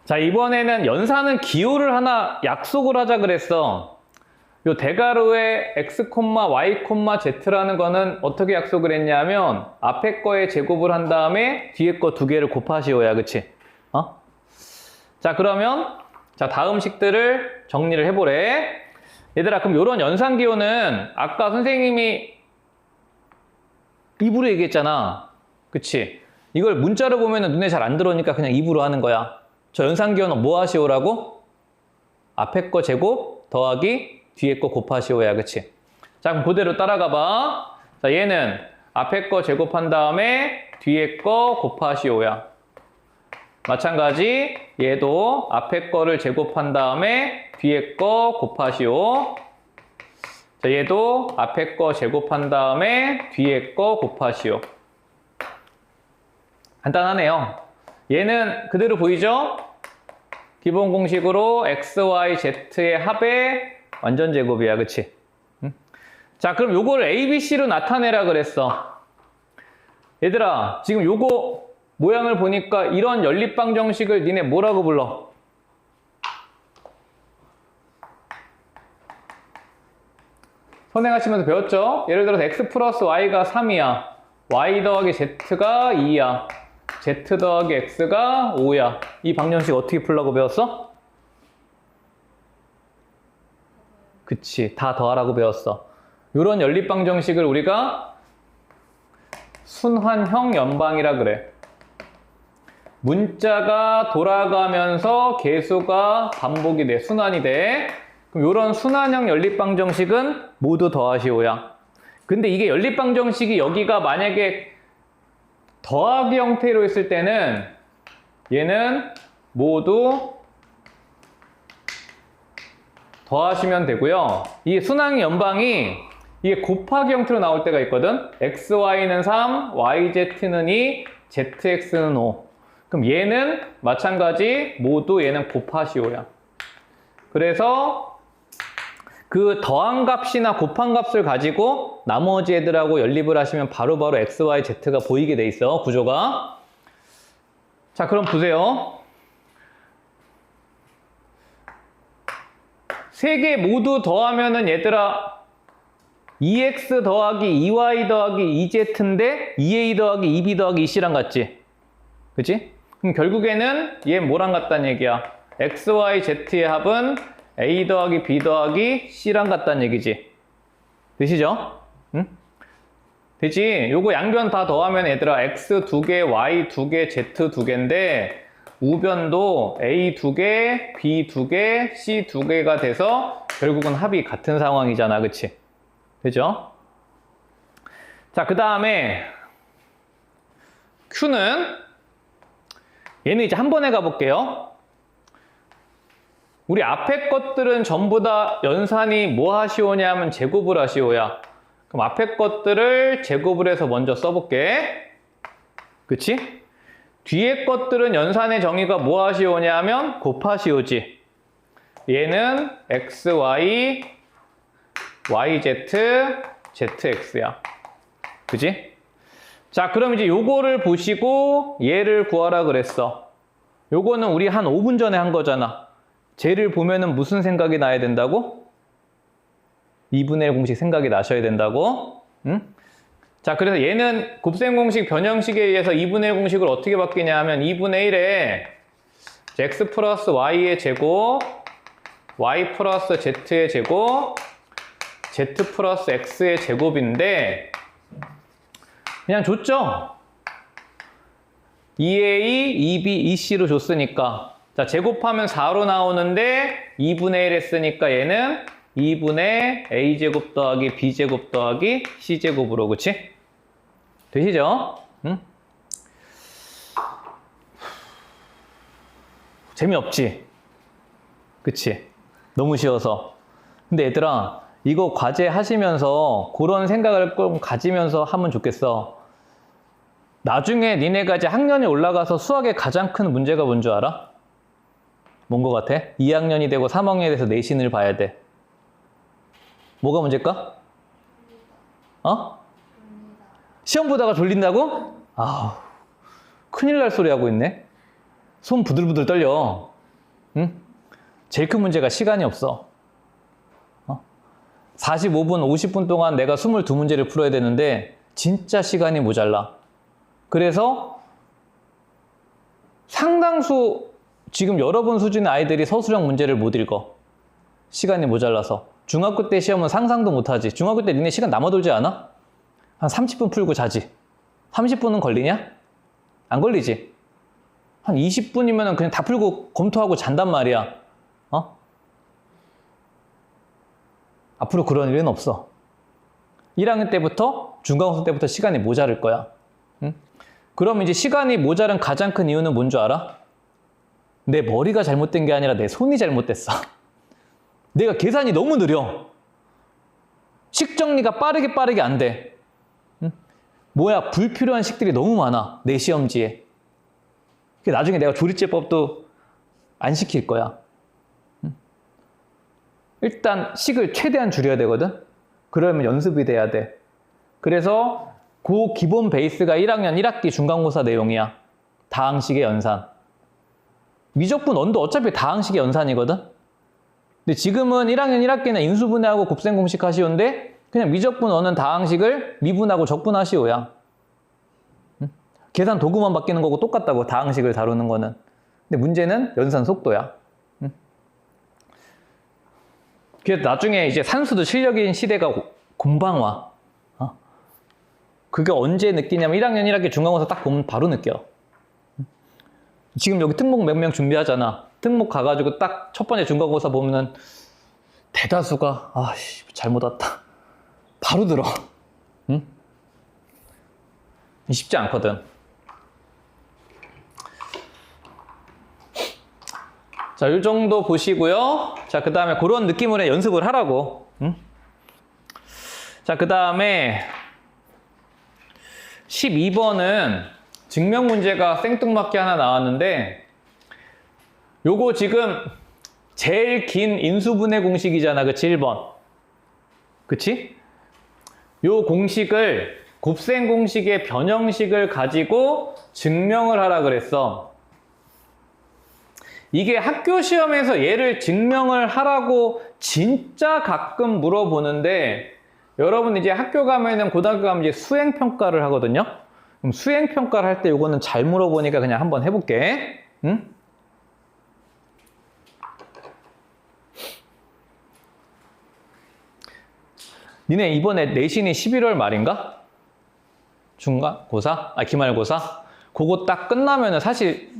자, 이번에는 연산은 기호를 하나 약속을 하자 그랬어. 요 대괄호의 x, y, z라는 거는 어떻게 약속을 했냐면 앞에 거에 제곱을 한 다음에 뒤에 거 두 개를 곱하시오야. 그치? 어? 자, 그러면 자, 다음 식들을 정리를 해보래. 얘들아, 그럼 요런 연산기호는 아까 선생님이 입으로 얘기했잖아. 그치? 이걸 문자로 보면 눈에 잘 안 들어오니까 그냥 입으로 하는 거야. 저 연산기호는 뭐 하시오라고? 앞에 거 제곱 더하기 뒤에 거 곱하시오야. 그치? 자, 그럼 그대로 따라가 봐. 자, 얘는 앞에 거 제곱한 다음에 뒤에 거 곱하시오야. 마찬가지 얘도 앞에 거를 제곱한 다음에 뒤에 거 곱하시오. 자, 얘도 앞에 거 제곱한 다음에 뒤에 거 곱하시오. 간단하네요. 얘는 그대로 보이죠? 기본 공식으로 x, y, z의 합의 완전 제곱이야, 그치? 자, 그럼 요거를 a, b, c로 나타내라 그랬어. 얘들아, 지금 요거 모양을 보니까 이런 연립방 정식을 니네 뭐라고 불러? 선행하시면서 배웠죠? 예를 들어서 x 플러스 y가 3이야. y 더하기 z가 2야. z 더하기 x가 5야. 이 방정식 어떻게 풀라고 배웠어? 그치, 다 더하라고 배웠어. 이런 연립방정식을 우리가 순환형 연방이라 그래. 문자가 돌아가면서 계수가 반복이 돼, 순환이 돼. 그럼 이런 순환형 연립방정식은 모두 더하시오야. 근데 이게 연립방정식이 여기가 만약에 더하기 형태로 있을 때는 얘는 모두 더하시면 되고요. 이 순환 연방이 이게 곱하기 형태로 나올 때가 있거든. xy는 3, yz는 2, zx는 5. 그럼 얘는 마찬가지 모두 얘는 곱하시오야. 그래서 그 더한 값이나 곱한 값을 가지고 나머지 애들하고 연립을 하시면 바로바로 x, y, z가 보이게 돼 있어, 구조가. 자, 그럼 보세요. 세 개 모두 더하면은 얘들아 2x 더하기 2y 더하기 2z인데 2a 더하기 2b 더하기 2c랑 같지? 그치? 그럼 결국에는 얘 뭐랑 같다는 얘기야? x, y, z의 합은 a 더하기 b 더하기 c랑 같다는 얘기지. 되시죠? 응? 되지? 요거 양변 다 더하면 얘들아 x 2개, y 2개, z 2개인데 우변도 a 2개, b 2개, c 2개가 돼서 결국은 합이 같은 상황이잖아. 그치? 되죠? 자, 그 다음에 q는 얘는 이제 한 번에 가볼게요. 우리 앞에 것들은 전부 다 연산이 뭐 하시오냐 하면 제곱을 하시오야. 그럼 앞에 것들을 제곱을 해서 먼저 써볼게. 그치? 뒤에 것들은 연산의 정의가 뭐 하시오냐 하면 곱하시오지. 얘는 x, y, y, z, z, x야. 그치? 자, 그럼 이제 요거를 보시고 얘를 구하라 그랬어. 요거는 우리 한 5분 전에 한 거잖아. 쟤를 보면은 무슨 생각이 나야 된다고? 2분의 1 공식 생각이 나셔야 된다고. 응? 자, 그래서 얘는 곱셈 공식 변형식에 의해서 2분의 1 공식을 어떻게 바뀌냐 하면 2분의 1에 x 플러스 y의 제곱, y 플러스 z의 제곱, z 플러스 x의 제곱인데 그냥 줬죠? 2a, 2b, 2c로 줬으니까 자, 제곱하면 4로 나오는데 2분의 1 했으니까 얘는 2분의 a제곱 더하기 b제곱 더하기 c제곱으로, 그치? 되시죠? 응? 재미없지? 그치? 너무 쉬워서. 근데 얘들아, 이거 과제 하시면서 그런 생각을 좀 가지면서 하면 좋겠어. 나중에 니네가 이제 학년이 올라가서 수학의 가장 큰 문제가 뭔 줄 알아? 뭔 거 같아? 2학년이 되고 3학년이 돼서 내신을 봐야 돼. 뭐가 문제일까? 어? 시험 보다가 졸린다고? 아우, 큰일 날 소리 하고 있네. 손 부들부들 떨려. 응? 제일 큰 문제가 시간이 없어. 45분, 50분 동안 내가 22문제를 풀어야 되는데 진짜 시간이 모자라. 그래서 상당수 지금 여러분 수준의 아이들이 서술형 문제를 못 읽어. 시간이 모자라서. 중학교 때 시험은 상상도 못하지. 중학교 때 니네 시간 남아돌지 않아? 한 30분 풀고 자지. 30분은 걸리냐? 안 걸리지. 한 20분이면 그냥 다 풀고 검토하고 잔단 말이야. 어? 앞으로 그런 일은 없어. 1학년 때부터 중간고사 때부터 시간이 모자랄 거야. 응? 그럼 이제 시간이 모자란 가장 큰 이유는 뭔 줄 알아? 내 머리가 잘못된 게 아니라 내 손이 잘못됐어. 내가 계산이 너무 느려. 식 정리가 빠르게 안 돼. 응? 뭐야, 불필요한 식들이 너무 많아. 내 시험지에. 나중에 내가 조리제법도 안 시킬 거야. 응? 일단 식을 최대한 줄여야 되거든. 그러면 연습이 돼야 돼. 그래서 그 기본 베이스가 1학년 1학기 중간고사 내용이야. 다항식의 연산. 미적분 언도 어차피 다항식의 연산이거든. 근데 지금은 1학년 1학기는 인수분해하고 곱셈공식 하시오인데 그냥 미적분 언은 다항식을 미분하고 적분하시오야. 응? 계산 도구만 바뀌는 거고 똑같다고, 다항식을 다루는 거는. 근데 문제는 연산 속도야. 응? 그래서 나중에 이제 산수도 실력인 시대가 금방 와. 그게 언제 느끼냐면 1학년 1학기 중간고사 딱 보면 바로 느껴. 지금 여기 특목 몇 명 준비하잖아. 특목 가가지고 딱 첫 번째 중간고사 보면은 대다수가 아씨 잘못 왔다. 바로 들어. 응? 쉽지 않거든. 자, 이 정도 보시고요. 자, 그 다음에 그런 느낌으로 연습을 하라고. 응? 자, 그 다음에 12번은 증명 문제가 생뚱맞게 하나 나왔는데 요거 지금 제일 긴 인수분해 공식이잖아. 그치? 1번. 그치? 요 공식을 곱셈 공식의 변형식을 가지고 증명을 하라 그랬어. 이게 학교 시험에서 얘를 증명을 하라고 진짜 가끔 물어보는데 여러분 이제 학교 가면은 고등학교 가면 이제 수행평가를 하거든요. 그럼 수행평가를 할 때 요거는 잘 물어보니까 그냥 한번 해볼게. 응? 니네 이번에 내신이 11월 말인가? 중간고사? 기말고사? 그거 딱 끝나면은 사실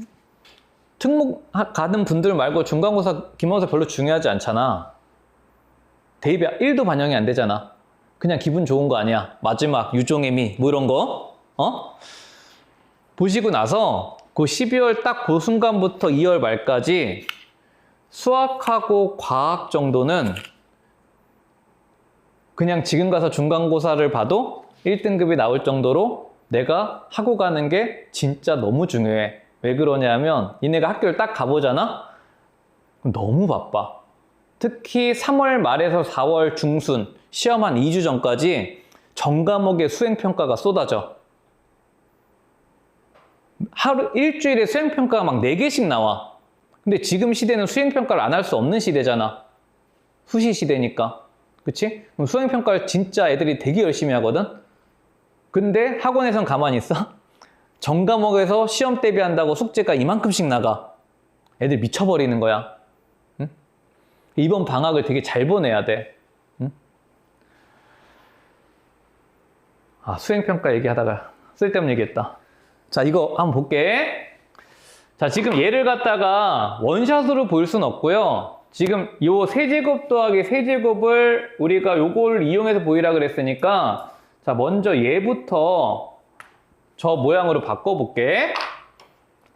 특목 가는 분들 말고 중간고사, 기말고사 별로 중요하지 않잖아. 대입이 1도 반영이 안 되잖아. 그냥 기분 좋은 거 아니야. 마지막 유종의미 뭐 이런 거. 보시고 나서 그 12월 딱 그 순간부터 2월 말까지 수학하고 과학 정도는 그냥 지금 가서 중간고사를 봐도 1등급이 나올 정도로 내가 하고 가는 게 진짜 너무 중요해. 왜 그러냐면 니네가 학교를 딱 가보잖아? 그럼 너무 바빠. 특히 3월 말에서 4월 중순 시험 한 2주 전까지 전 과목의 수행평가가 쏟아져. 일주일에 수행평가가 막 4개씩 나와. 근데 지금 시대는 수행평가를 안 할 수 없는 시대잖아. 수시 시대니까. 그치? 그럼 수행평가를 진짜 애들이 되게 열심히 하거든? 근데 학원에선 가만히 있어? 전 과목에서 시험 대비한다고 숙제가 이만큼씩 나가. 애들 미쳐버리는 거야. 응? 이번 방학을 되게 잘 보내야 돼. 응? 수행평가 얘기하다가 쓸데없는 얘기했다. 자, 이거 한번 볼게. 자, 지금 얘를 갖다가 원샷으로 볼 수는 없고요. 지금 요 세제곱 더하기 세제곱을 우리가 요걸 이용해서 보이라 그랬으니까 자, 먼저 얘부터 저 모양으로 바꿔볼게.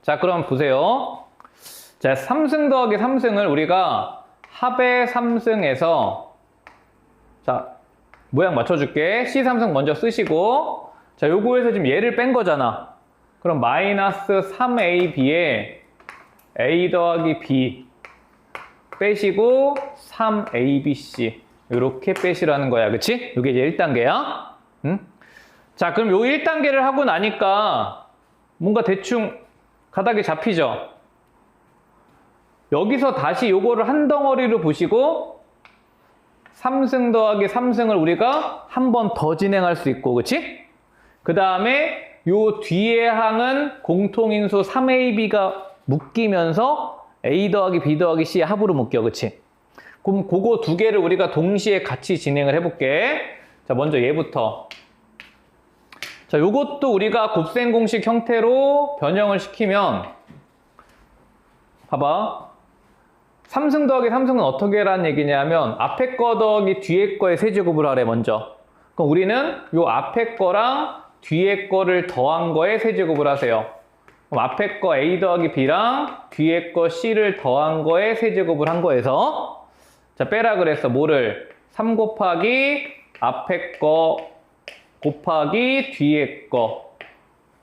자, 그럼 보세요. 자, 3승 더하기 3승을 우리가 합의 3승에서 자, 모양 맞춰줄게. C3승 먼저 쓰시고 자, 요거에서 지금 얘를 뺀 거잖아. 그럼 마이너스 3AB에 A 더하기 B 빼시고 3ABC 이렇게 빼시라는 거야. 그치? 이게 이제 1단계야. 응? 자, 그럼 요 1단계를 하고 나니까 뭔가 대충 가닥이 잡히죠? 여기서 다시 요거를 한 덩어리로 보시고 3승 더하기 3승을 우리가 한 번 더 진행할 수 있고, 그치? 그 다음에 요 뒤에 항은 공통인수 3AB가 묶이면서 A 더하기 B 더하기 C의 합으로 묶여, 그치? 그럼 그거 두 개를 우리가 동시에 같이 진행을 해볼게. 자, 먼저 얘부터. 자, 요것도 우리가 곱셈 공식 형태로 변형을 시키면 봐봐. 3승 더하기 3승은 어떻게 하라는 얘기냐면 앞에 거 더하기 뒤에 거의 세제곱을 하래, 먼저. 그럼 우리는 요 앞에 거랑 뒤에 거를 더한 거에 세제곱을 하세요. 그럼 앞에 거 A 더하기 B랑 뒤에 거 C를 더한 거에 세제곱을 한 거에서 자, 빼라 그랬어. 뭐를? 3 곱하기 앞에 거 곱하기 뒤에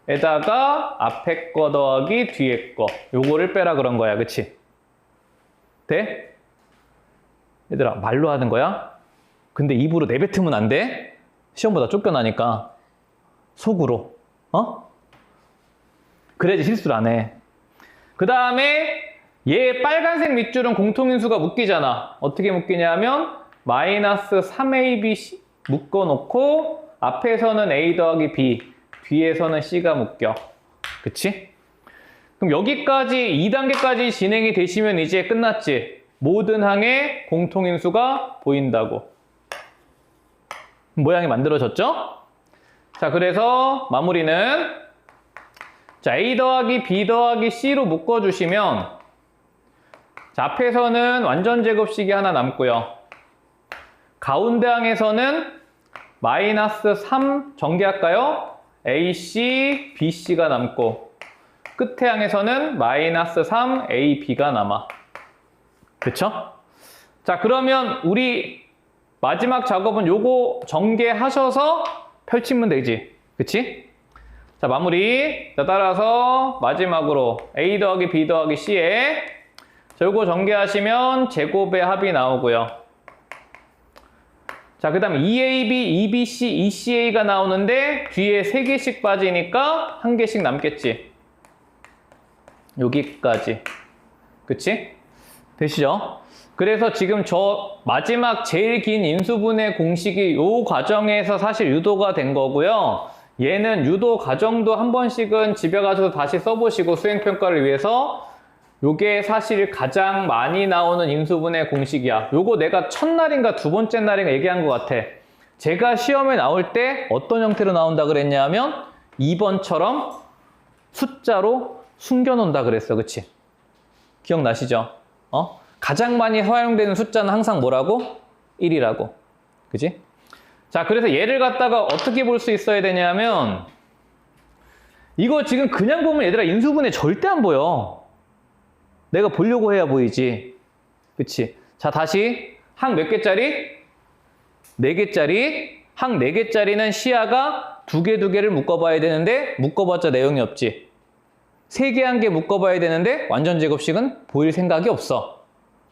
거에다가 앞에 거 더하기 뒤에 거 요거를 빼라 그런 거야. 그치? 돼? 얘들아 말로 하는 거야? 근데 입으로 내뱉으면 안 돼? 시험보다 쫓겨나니까 속으로 그래야지 실수를 안 해. 그 다음에 얘 빨간색 밑줄은 공통인수가 묶이잖아. 어떻게 묶이냐면 마이너스 3ab 묶어놓고 앞에서는 a 더하기 b, 뒤에서는 c가 묶여. 그치? 그럼 여기까지 2단계까지 진행이 되시면 이제 끝났지. 모든 항에 공통인수가 보인다고. 모양이 만들어졌죠? 자, 그래서 마무리는 자, a 더하기 b 더하기 c로 묶어주시면 자, 앞에서는 완전 제곱식이 하나 남고요. 가운데 항에서는 마이너스 3 전개할까요? AC, BC가 남고 끝에 항에서는 마이너스 3 AB가 남아. 그쵸? 자, 그러면 우리 마지막 작업은 요거 전개하셔서 펼치면 되지. 그치? 자, 마무리. 자, 따라서 마지막으로 A 더하기 B 더하기 C에 자, 요거 전개하시면 제곱의 합이 나오고요. 자, 그 다음 EAB, EBC, ECA가 나오는데 뒤에 3개씩 빠지니까 1개씩 남겠지. 여기까지. 그치? 되시죠? 그래서 지금 저 마지막 제일 긴 인수분해 공식이 요 과정에서 사실 유도가 된 거고요. 얘는 유도 과정도 한 번씩은 집에 가서 다시 써보시고 수행평가를 위해서 요게 사실 가장 많이 나오는 인수분해 공식이야. 요거 내가 첫날인가 두 번째 날인가 얘기한 것 같아. 제가 시험에 나올 때 어떤 형태로 나온다 그랬냐면 2번처럼 숫자로 숨겨놓는다 그랬어. 그치? 기억나시죠? 가장 많이 사용되는 숫자는 항상 뭐라고? 1이라고. 그치? 자, 그래서 얘를 갖다가 어떻게 볼 수 있어야 되냐면 이거 지금 그냥 보면 얘들아 인수분해 절대 안 보여. 내가 보려고 해야 보이지. 그치? 자, 다시 항 몇 개짜리? 4개짜리. 항 4개짜리는 시야가 2개, 2개를 묶어봐야 되는데 묶어봤자 내용이 없지. 3개, 1개 묶어봐야 되는데 완전 제곱식은 보일 생각이 없어.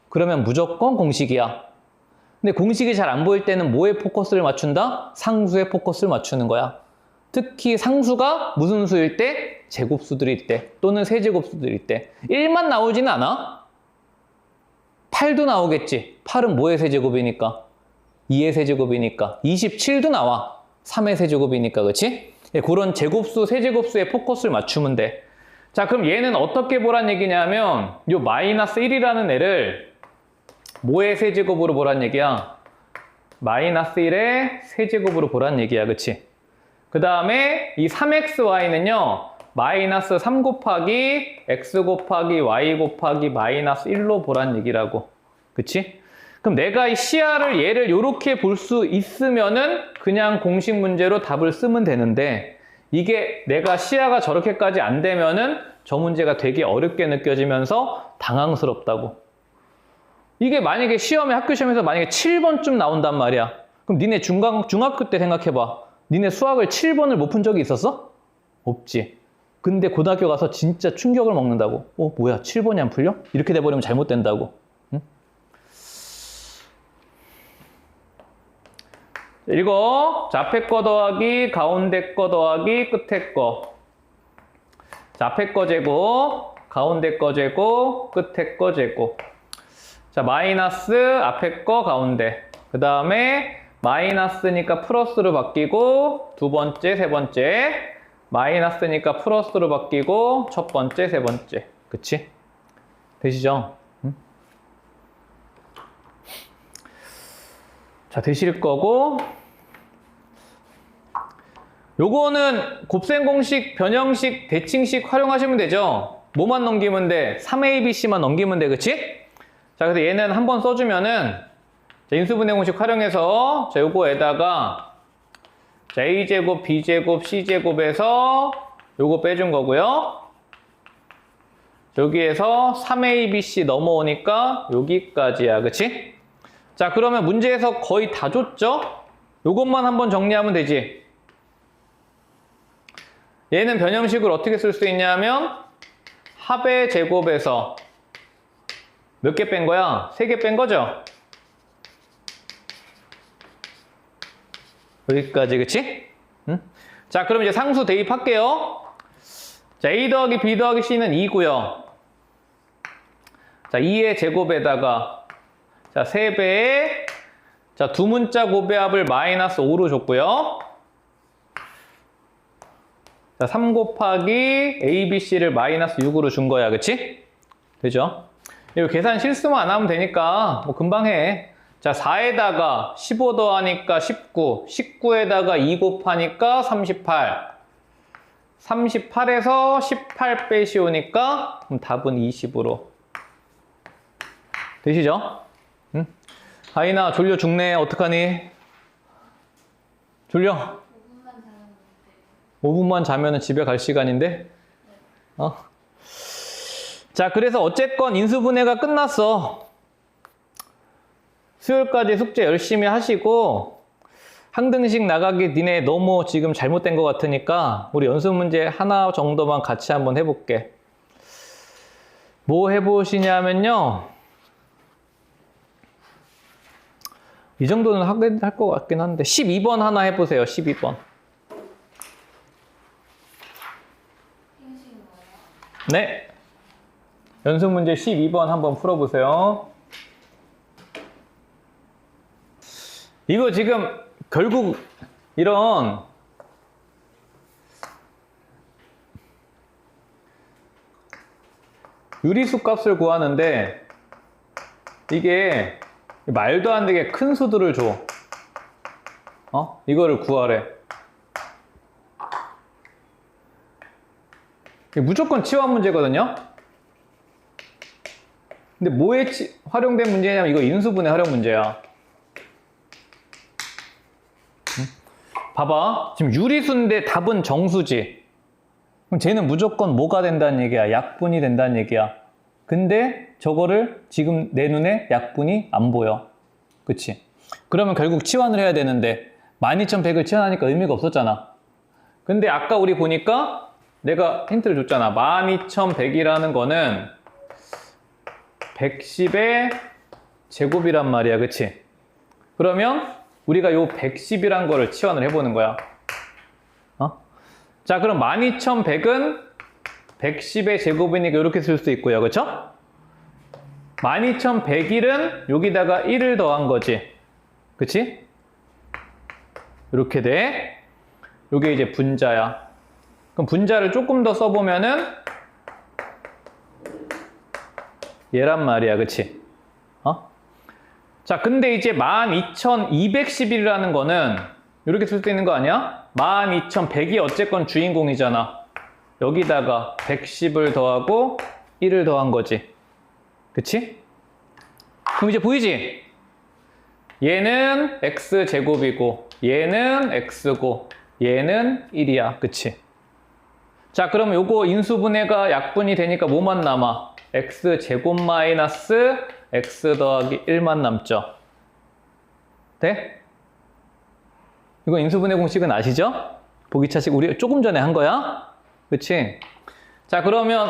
그러면 무조건 공식이야. 근데 공식이 잘 안 보일 때는 뭐에 포커스를 맞춘다? 상수에 포커스를 맞추는 거야. 특히 상수가 무슨 수일 때? 제곱수들일 때 또는 세제곱수들일 때 1만 나오지는 않아. 8도 나오겠지. 8은 뭐의 세제곱이니까? 2의 세제곱이니까. 27도 나와. 3의 세제곱이니까. 그치? 그런 제곱수, 세제곱수에 포커스를 맞추면 돼. 자, 그럼 얘는 어떻게 보란 얘기냐면 요 마이너스 1이라는 애를 뭐의 세제곱으로 보란 얘기야? 마이너스 1의 세제곱으로 보란 얘기야. 그치? 그 다음에 이 3xy는요. 마이너스 3 곱하기 x 곱하기 y 곱하기 마이너스 1로 보란 얘기라고. 그치? 그럼 내가 이 시야를 얘를 이렇게 볼 수 있으면은 그냥 공식 문제로 답을 쓰면 되는데 이게 내가 시야가 저렇게까지 안 되면은 저 문제가 되게 어렵게 느껴지면서 당황스럽다고. 이게 만약에 시험에 학교 시험에서 만약에 7번쯤 나온단 말이야. 그럼 니네 중학교 때 생각해봐. 니네 수학을 7번을 못 푼 적이 있었어? 없지. 근데 고등학교 가서 진짜 충격을 먹는다고. 뭐야 7번이 안 풀려? 이렇게 돼버리면 잘못된다고. 응? 읽어. 자, 앞에 거 더하기 가운데 거 더하기 끝에 거. 자, 앞에 거 제곱 가운데 거 제곱 끝에 거 제곱. 자, 마이너스 앞에 거 가운데. 그 다음에 마이너스니까 플러스로 바뀌고 두 번째, 세 번째. 마이너스니까 플러스로 바뀌고 첫 번째, 세 번째. 그치? 되시죠? 응? 자, 되실 거고 요거는 곱셈 공식, 변형식, 대칭식 활용하시면 되죠? 뭐만 넘기면 돼? 3ABC만 넘기면 돼. 그치? 자, 그래서 얘는 한번 써주면은 자, 인수분해 공식 활용해서 자, 요거에다가 자, A제곱, B제곱, C제곱에서 요거 빼준 거고요. 여기에서 3ABC 넘어오니까 여기까지야. 그치? 자, 그러면 문제에서 거의 다 줬죠? 요것만 한번 정리하면 되지. 얘는 변형식을 어떻게 쓸 수 있냐면 합의 제곱에서 몇 개 뺀 거야? 3개 뺀 거죠? 여기까지, 그치? 응? 자, 그럼 이제 상수 대입할게요. 자, A 더하기 B 더하기 C는 2고요. 자, 2의 제곱에다가 자, 3배에 자, 두 문자 곱배합을 마이너스 5로 줬고요. 자, 3 곱하기 A, B, C를 마이너스 6으로 준 거야, 그치? 되죠? 이거 계산 실수만 안 하면 되니까 뭐 금방 해. 자, 4에다가 15 더하니까 19, 19에다가 2 곱하니까 38, 38에서 18 빼시오니까 그럼 답은 20으로 되시죠? 응? 하인아, 졸려 죽네. 어떡하니? 졸려? 5분만 자면 집에 갈 시간인데? 어? 자, 그래서 어쨌건 인수분해가 끝났어. 수요일까지 숙제 열심히 하시고 항등식 나가기 니네 너무 지금 잘못된 것 같으니까 우리 연습 문제 하나 정도만 같이 한번 해볼게. 뭐 해보시냐면요. 이 정도는 하게 할 것 같긴 한데 12번 하나 해보세요. 12번. 네. 연습 문제 12번 한번 풀어보세요. 이거 지금 결국 이런 유리수 값을 구하는데 이게 말도 안 되게 큰 수들을 줘. 이거를 구하래. 무조건 치환 문제거든요. 근데 뭐에 활용된 문제냐면 이거 인수분해 활용 문제야. 봐봐. 지금 유리수인데 답은 정수지. 그럼 쟤는 무조건 뭐가 된다는 얘기야? 약분이 된다는 얘기야. 근데 저거를 지금 내 눈에 약분이 안 보여. 그치? 그러면 결국 치환을 해야 되는데 12,100을 치환하니까 의미가 없었잖아. 근데 아까 우리 보니까 내가 힌트를 줬잖아. 12,100이라는 거는 110의 제곱이란 말이야. 그치? 그러면 우리가 요 110이란 거를 치환을 해보는 거야. 자, 그럼 12,100은 110의 제곱이니까 이렇게 쓸 수 있고요. 그쵸? 12,101은 여기다가 1을 더한 거지. 그치? 이렇게 돼. 요게 이제 분자야. 그럼 분자를 조금 더 써보면은 얘란 말이야. 그치? 자, 근데 이제 12,211이라는 거는 이렇게 쓸 수 있는 거 아니야? 12,100이 어쨌건 주인공이잖아. 여기다가 110을 더하고 1을 더한 거지. 그치? 그럼 이제 보이지? 얘는 x제곱이고 얘는 x고 얘는 1이야. 그치? 자, 그럼 요거 인수분해가 약분이 되니까 뭐만 남아? x제곱 마이너스 x 더하기 1만 남죠. 돼? 이거 인수분해 공식은 아시죠? 보기차식 우리 조금 전에 한 거야. 그치? 자, 그러면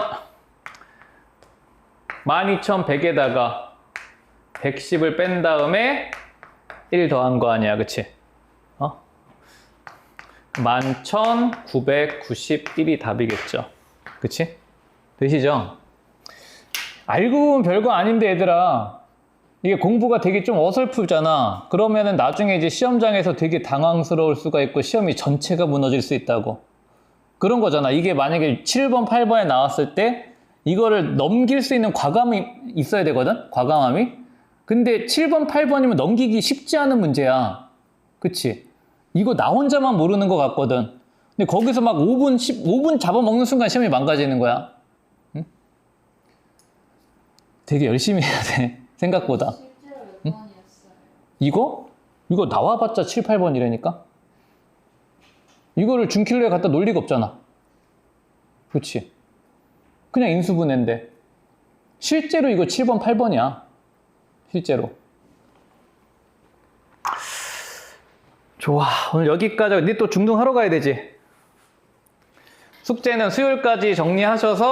12,100에다가 110을 뺀 다음에 1 더한 거 아니야. 그치? 11,991이 답이겠죠. 그치? 되시죠? 알고 보면 별거 아닌데 얘들아, 이게 공부가 되게 좀 어설프잖아. 그러면은 나중에 이제 시험장에서 되게 당황스러울 수가 있고 시험이 전체가 무너질 수 있다고. 그런 거잖아. 이게 만약에 7번, 8번에 나왔을 때 이거를 넘길 수 있는 과감이 있어야 되거든? 과감함이. 근데 7번, 8번이면 넘기기 쉽지 않은 문제야. 그치? 이거 나 혼자만 모르는 것 같거든. 근데 거기서 막 5분, 15분 잡아먹는 순간 시험이 망가지는 거야. 응? 되게 열심히 해야 돼. 생각보다. 실제로 몇 번이었어요? 이거? 이거 나와봤자 7, 8번이라니까? 이거를 준킬러에 갖다 놀 리가 없잖아. 그치? 그냥 인수분해인데. 실제로 이거 7번, 8번이야. 실제로. 좋아. 오늘 여기까지. 니 또 중등하러 가야 되지? 숙제는 수요일까지 정리하셔서